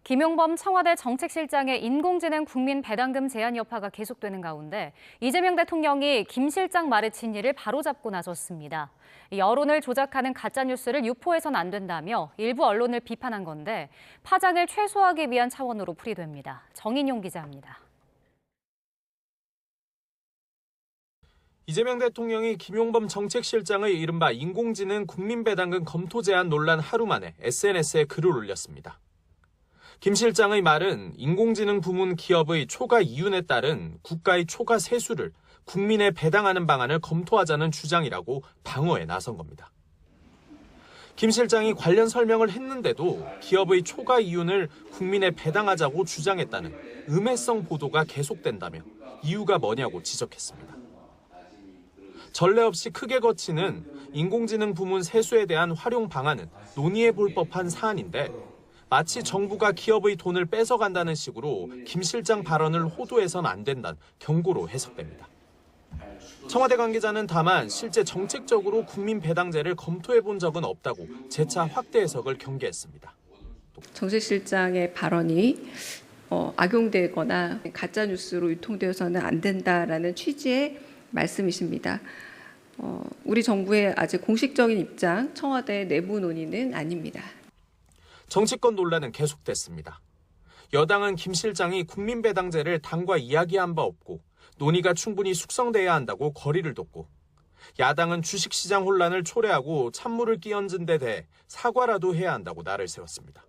김용범 청와대 정책실장의 인공지능 국민 배당금 제한 여파가 계속되는 가운데 이재명 대통령이 김 실장 말에 진위를 바로잡고 나섰습니다. 여론을 조작하는 가짜뉴스를 유포해서는 안 된다며 일부 언론을 비판한 건데 파장을 최소화하기 위한 차원으로 풀이됩니다. 정인용 기자입니다. 이재명 대통령이 김용범 정책실장의 이른바 인공지능 국민배당금 검토 제안 논란 하루 만에 SNS에 글을 올렸습니다. 김 실장의 말은 인공지능 부문 기업의 초과 이윤에 따른 국가의 초과 세수를 국민에 배당하는 방안을 검토하자는 주장이라고 방어에 나선 겁니다. 김 실장이 관련 설명을 했는데도 기업의 초과 이윤을 국민에 배당하자고 주장했다는 음해성 보도가 계속된다며 이유가 뭐냐고 지적했습니다. 전례 없이 크게 거치는 인공지능 부문 세수에 대한 활용 방안은 논의해 볼 법한 사안인데 마치 정부가 기업의 돈을 뺏어간다는 식으로 김 실장 발언을 호도해서는 안 된다는 경고로 해석됩니다. 청와대 관계자는 다만 실제 정책적으로 국민 배당제를 검토해 본 적은 없다고 재차 확대 해석을 경계했습니다. 정책실장의 발언이 악용되거나 가짜뉴스로 유통되어서는 안 된다라는 취지의 말씀이십니다. 우리 정부의 아직 공식적인 입장, 청와대 내부 논의는 아닙니다. 정치권 논란은 계속됐습니다. 여당은 김 실장이 국민배당제를 당과 이야기한 바 없고 논의가 충분히 숙성돼야 한다고 거리를 뒀고 야당은 주식시장 혼란을 초래하고 찬물을 끼얹은 데 대해 사과라도 해야 한다고 날을 세웠습니다.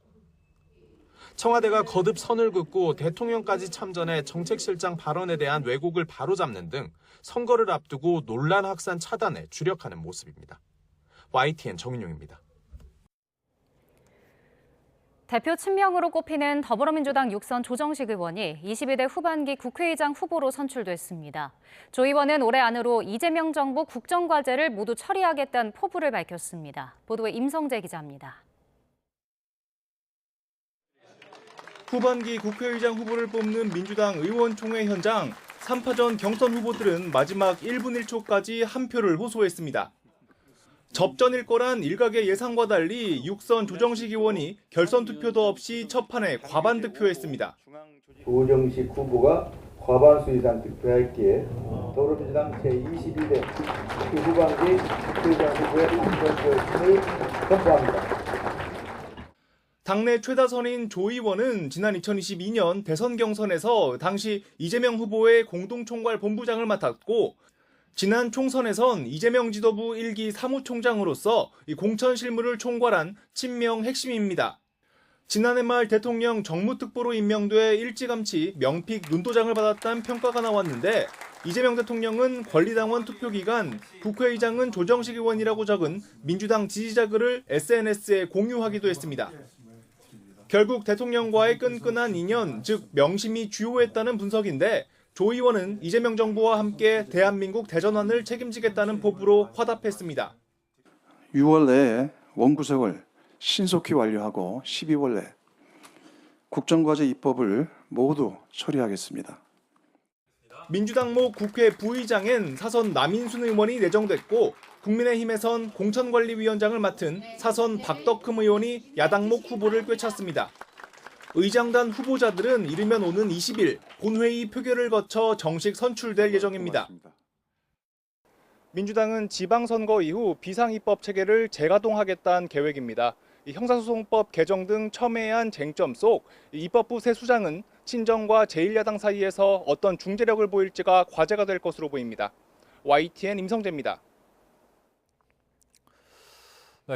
청와대가 거듭 선을 긋고 대통령까지 참전해 정책실장 발언에 대한 왜곡을 바로잡는 등 선거를 앞두고 논란 확산 차단에 주력하는 모습입니다. YTN 정인용입니다. 대표 친명으로 꼽히는 더불어민주당 육선 조정식 의원이 22대 후반기 국회의장 후보로 선출됐습니다. 조 의원은 올해 안으로 이재명 정부 국정과제를 모두 처리하겠다는 포부를 밝혔습니다. 보도에 임성재 기자입니다. 후반기 국회의장 후보를 뽑는 민주당 의원총회 현장 3파전 경선 후보들은 마지막 1분 1초까지 한 표를 호소했습니다. 접전일 거란 일각의 예상과 달리 6선 조정식 의원이 결선 투표도 없이 첫 판에 과반 득표했습니다. 조정식 후보가 과반수 이상 득표했기에 더불어민주당 제22대 후반기 국회의장 후보의 당선되었음을 선포합니다. 당내 최다선인 조 의원은 지난 2022년 대선 경선에서 당시 이재명 후보의 공동총괄 본부장을 맡았고 지난 총선에선 이재명 지도부 1기 사무총장으로서 공천 실무를 총괄한 친명 핵심입니다. 지난해 말 대통령 정무특보로 임명돼 일찌감치 명픽 눈도장을 받았다는 평가가 나왔는데 이재명 대통령은 권리당원 투표 기간 국회의장은 조정식 의원이라고 적은 민주당 지지자 글을 SNS에 공유하기도 했습니다. 결국 대통령과의 끈끈한 인연, 즉 명심이 주요했다는 분석인데 조 의원은 이재명 정부와 함께 대한민국 대전환을 책임지겠다는 포부로 화답했습니다. 6월 내에 원구성을 신속히 완료하고 12월 내 국정과제 입법을 모두 처리하겠습니다. 민주당모 국회 부의장엔 사선 남인순 의원이 내정됐고 국민의힘에선 공천관리위원장을 맡은 사선 박덕흠 의원이 야당목 후보를 꿰찼습니다. 의장단 후보자들은 이르면 오는 20일 본회의 표결을 거쳐 정식 선출될 예정입니다. 민주당은 지방선거 이후 비상입법 체계를 재가동하겠다는 계획입니다. 형사소송법 개정 등 첨예한 쟁점 속 입법부 새 수장은 친정과 제1야당 사이에서 어떤 중재력을 보일지가 과제가 될 것으로 보입니다. YTN 임성재입니다.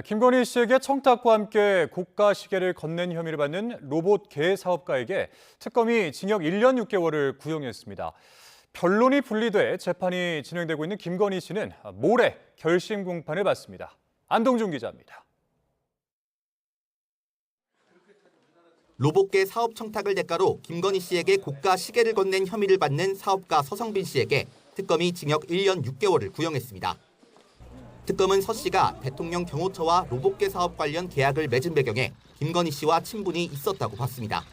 김건희 씨에게 청탁과 함께 고가 시계를 건넨 혐의를 받는 로봇 개 사업가에게 특검이 징역 1년 6개월을 구형했습니다. 변론이 분리돼 재판이 진행되고 있는 김건희 씨는 모레 결심 공판을 받습니다. 안동준 기자입니다. 로봇계 사업 청탁을 대가로 김건희 씨에게 고가 시계를 건넨 혐의를 받는 사업가 서성빈 씨에게 특검이 징역 1년 6개월을 구형했습니다. 특검은 서 씨가 대통령 경호처와 로봇계 사업 관련 계약을 맺은 배경에 김건희 씨와 친분이 있었다고 봤습니다.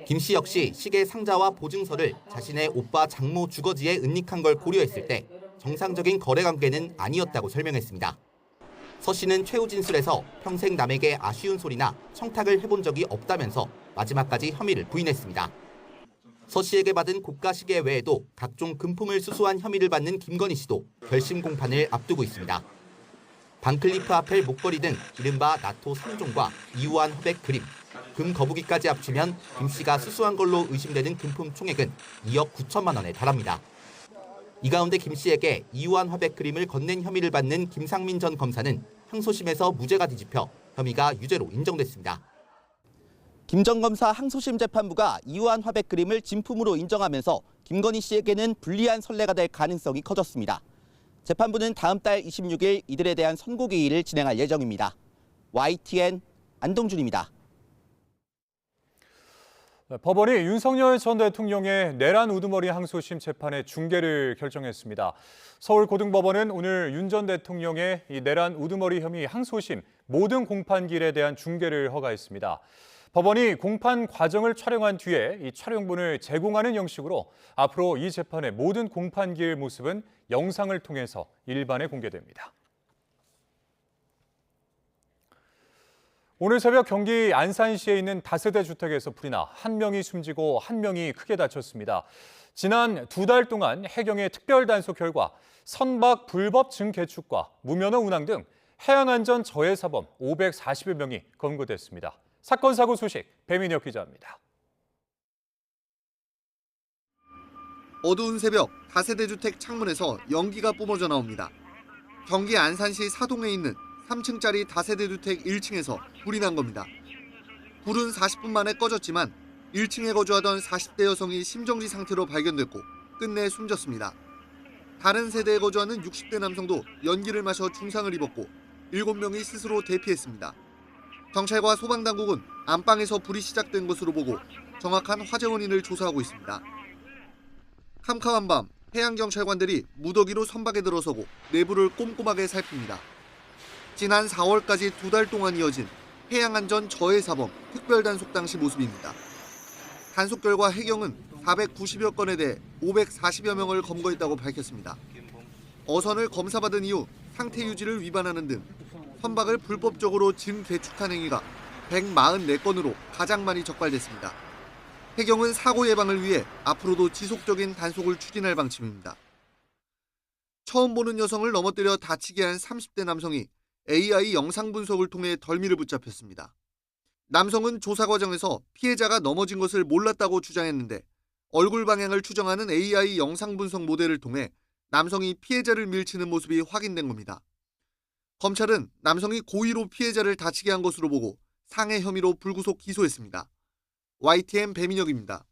김 씨 역시 시계 상자와 보증서를 자신의 오빠 장모 주거지에 은닉한 걸 고려했을 때 정상적인 거래 관계는 아니었다고 설명했습니다. 서 씨는 최후 진술에서 평생 남에게 아쉬운 소리나 청탁을 해본 적이 없다면서 마지막까지 혐의를 부인했습니다. 서 씨에게 받은 고가 시계 외에도 각종 금품을 수수한 혐의를 받는 김건희 씨도 결심 공판을 앞두고 있습니다. 반클리프 아펠 목걸이 등 이른바 나토 3종과 이우한 화백 그림, 금 거북이까지 합치면 김 씨가 수수한 걸로 의심되는 금품 총액은 2억 9천만 원에 달합니다. 이 가운데 김 씨에게 이우한 화백 그림을 건넨 혐의를 받는 김상민 전 검사는 항소심에서 무죄가 뒤집혀 혐의가 유죄로 인정됐습니다. 김 전 검사 항소심 재판부가 이우한 화백 그림을 진품으로 인정하면서 김건희 씨에게는 불리한 선례가 될 가능성이 커졌습니다. 재판부는 다음 달 26일 이들에 대한 선고기일을 진행할 예정입니다. YTN 안동준입니다. 법원이 윤석열 전 대통령의 내란 우두머리 항소심 재판의 중계를 결정했습니다. 서울고등법원은 오늘 윤 전 대통령의 이 내란 우두머리 혐의 항소심 모든 공판기일에 대한 중계를 허가했습니다. 법원이 공판 과정을 촬영한 뒤에 이 촬영본을 제공하는 형식으로 앞으로 이 재판의 모든 공판기일 모습은 영상을 통해서 일반에 공개됩니다. 오늘 새벽 경기 안산시에 있는 다세대 주택에서 불이 나 한 명이 숨지고 한 명이 크게 다쳤습니다. 지난 2달 동안 해경의 특별단속 결과 선박 불법 증개축과 무면허 운항 등 해양안전 저해사범 540여 명이 검거됐습니다. 사건 사고 소식 배민혁 기자입니다. 어두운 새벽 다세대 주택 창문에서 연기가 뿜어져 나옵니다. 경기 안산시 사동에 있는 3층짜리 다세대 주택 1층에서 불이 난 겁니다. 불은 40분 만에 꺼졌지만 1층에 거주하던 40대 여성이 심정지 상태로 발견됐고 끝내 숨졌습니다. 다른 세대에 거주하는 60대 남성도 연기를 마셔 중상을 입었고 7명이 스스로 대피했습니다. 경찰과 소방당국은 안방에서 불이 시작된 것으로 보고 정확한 화재 원인을 조사하고 있습니다. 캄캄한 밤 해양경찰관들이 무더기로 선박에 들어서고 내부를 꼼꼼하게 살핍니다. 지난 4월까지 2달 동안 이어진 해양안전 저해사범 특별단속 당시 모습입니다. 단속 결과 해경은 490여 건에 대해 540여 명을 검거했다고 밝혔습니다. 어선을 검사받은 이후 상태 유지를 위반하는 등 선박을 불법적으로 증개축한 행위가 144건으로 가장 많이 적발됐습니다. 해경은 사고 예방을 위해 앞으로도 지속적인 단속을 추진할 방침입니다. 처음 보는 여성을 넘어뜨려 다치게 한 30대 남성이 AI 영상 분석을 통해 덜미를 붙잡혔습니다. 남성은 조사 과정에서 피해자가 넘어진 것을 몰랐다고 주장했는데 얼굴 방향을 추정하는 AI 영상 분석 모델을 통해 남성이 피해자를 밀치는 모습이 확인된 겁니다. 검찰은 남성이 고의로 피해자를 다치게 한 것으로 보고 상해 혐의로 불구속 기소했습니다. YTN 배민혁입니다.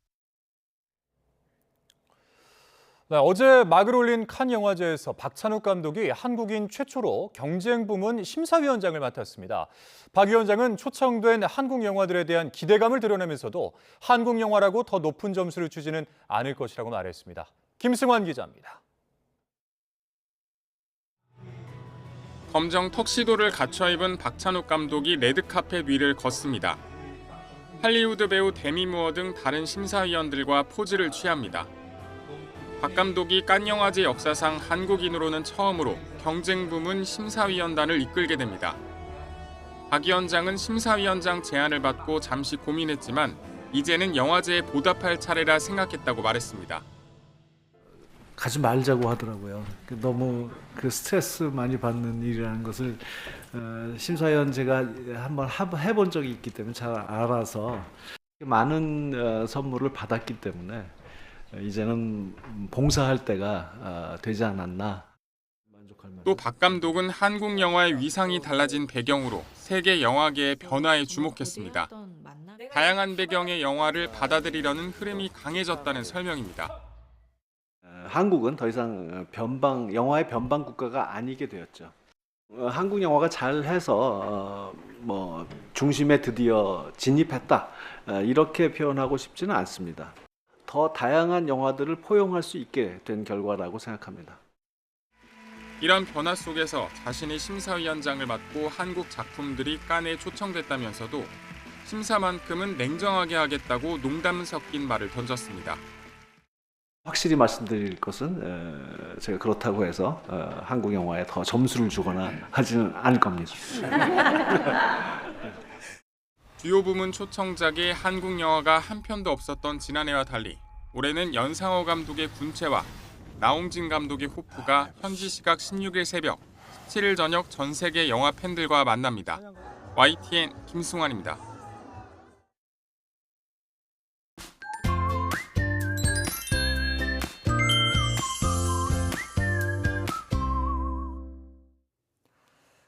네, 어제 막을 올린 칸 영화제에서 박찬욱 감독이 한국인 최초로 경쟁 부문 심사위원장을 맡았습니다. 박 위원장은 초청된 한국 영화들에 대한 기대감을 드러내면서도 한국 영화라고 더 높은 점수를 주지는 않을 것이라고 말했습니다. 김승환 기자입니다. 검정 턱시도를 갖춰 입은 박찬욱 감독이 레드카펫 위를 걷습니다. 할리우드 배우 데미 무어 등 다른 심사위원들과 포즈를 취합니다. 박 감독이 칸 영화제 역사상 한국인으로는 처음으로 경쟁 부문 심사위원단을 이끌게 됩니다. 박 위원장은 심사위원장 제안을 받고 잠시 고민했지만 이제는 영화제에 보답할 차례라 생각했다고 말했습니다. 가지 말자고 하더라고요. 너무 그 스트레스 많이 받는 일이라는 것을 심사위원 제가 한번 해본 적이 있기 때문에 잘 알아서 많은 선물을 받았기 때문에 이제는 봉사할 때가 되지 않았나. 또 박 감독은 한국 영화의 위상이 달라진 배경으로 세계 영화계의 변화에 주목했습니다. 다양한 배경의 영화를 받아들이려는 흐름이 강해졌다는 설명입니다. 한국은 더 이상 영화의 변방 국가가 아니게 되었죠. 한국 영화가 잘해서 중심에 드디어 진입했다 이렇게 표현하고 싶지는 않습니다. 더 다양한 영화들을 포용할 수 있게 된 결과라고 생각합니다. 이런 변화 속에서 자신이 심사위원장을 맡고 한국 작품들이 칸에 초청됐다면서도 심사만큼은 냉정하게 하겠다고 농담 섞인 말을 던졌습니다. 확실히 말씀드릴 것은 제가 그렇다고 해서 한국 영화에 더 점수를 주거나 하지는 않을 겁니다. 주요 부문 초청작에 한국 영화가 한 편도 없었던 지난해와 달리 올해는 연상호 감독의 군체와 나홍진 감독의 호프가 현지 시각 16일 새벽, 17일 저녁 전 세계 영화 팬들과 만납니다. YTN 김승환입니다.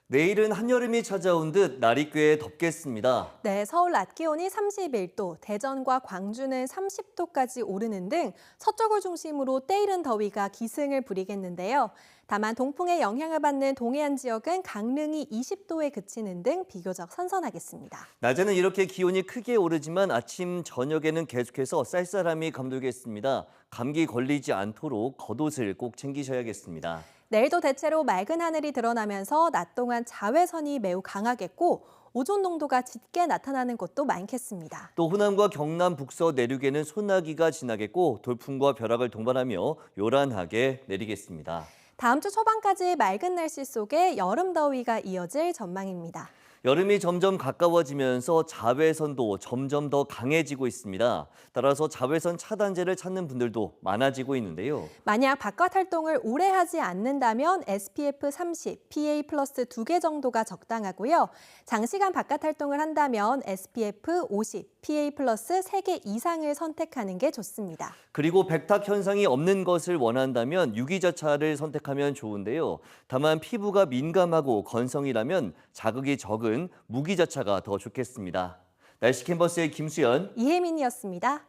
내일은 한여름이 찾아온 듯 날이 꽤 덥겠습니다. 네, 서울 낮 기온이 31도, 대전과 광주는 30도까지 오르는 등 서쪽을 중심으로 때이른 더위가 기승을 부리겠는데요. 다만 동풍의 영향을 받는 동해안 지역은 강릉이 20도에 그치는 등 비교적 선선하겠습니다. 낮에는 이렇게 기온이 크게 오르지만 아침, 저녁에는 계속해서 쌀쌀함이 감돌겠습니다. 감기 걸리지 않도록 겉옷을 꼭 챙기셔야겠습니다. 내일도 대체로 맑은 하늘이 드러나면서 낮 동안 자외선이 매우 강하겠고 오존 농도가 짙게 나타나는 곳도 많겠습니다. 또 호남과 경남 북서 내륙에는 소나기가 지나겠고 돌풍과 벼락을 동반하며 요란하게 내리겠습니다. 다음 주 초반까지 맑은 날씨 속에 여름 더위가 이어질 전망입니다. 여름이 점점 가까워지면서 자외선도 점점 더 강해지고 있습니다. 따라서 자외선 차단제를 찾는 분들도 많아지고 있는데요. 만약 바깥 활동을 오래 하지 않는다면 SPF 30, PA+ 2개 정도가 적당하고요. 장시간 바깥 활동을 한다면 SPF 50, PA+ 3개 이상을 선택하는 게 좋습니다. 그리고 백탁 현상이 없는 것을 원한다면 유기자차를 선택하면 좋은데요. 다만 피부가 민감하고 건성이라면 자극이 적은 무기자차가 더 좋겠습니다. 날씨 캔버스의 김수연, 이혜민이었습니다.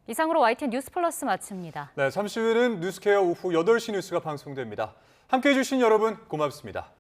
이상으로 YTN 뉴스 플러스 마칩니다. 네, 잠시 후에는 뉴스케어 오후 8시 뉴스가 방송됩니다. 함께해 주신 여러분 고맙습니다.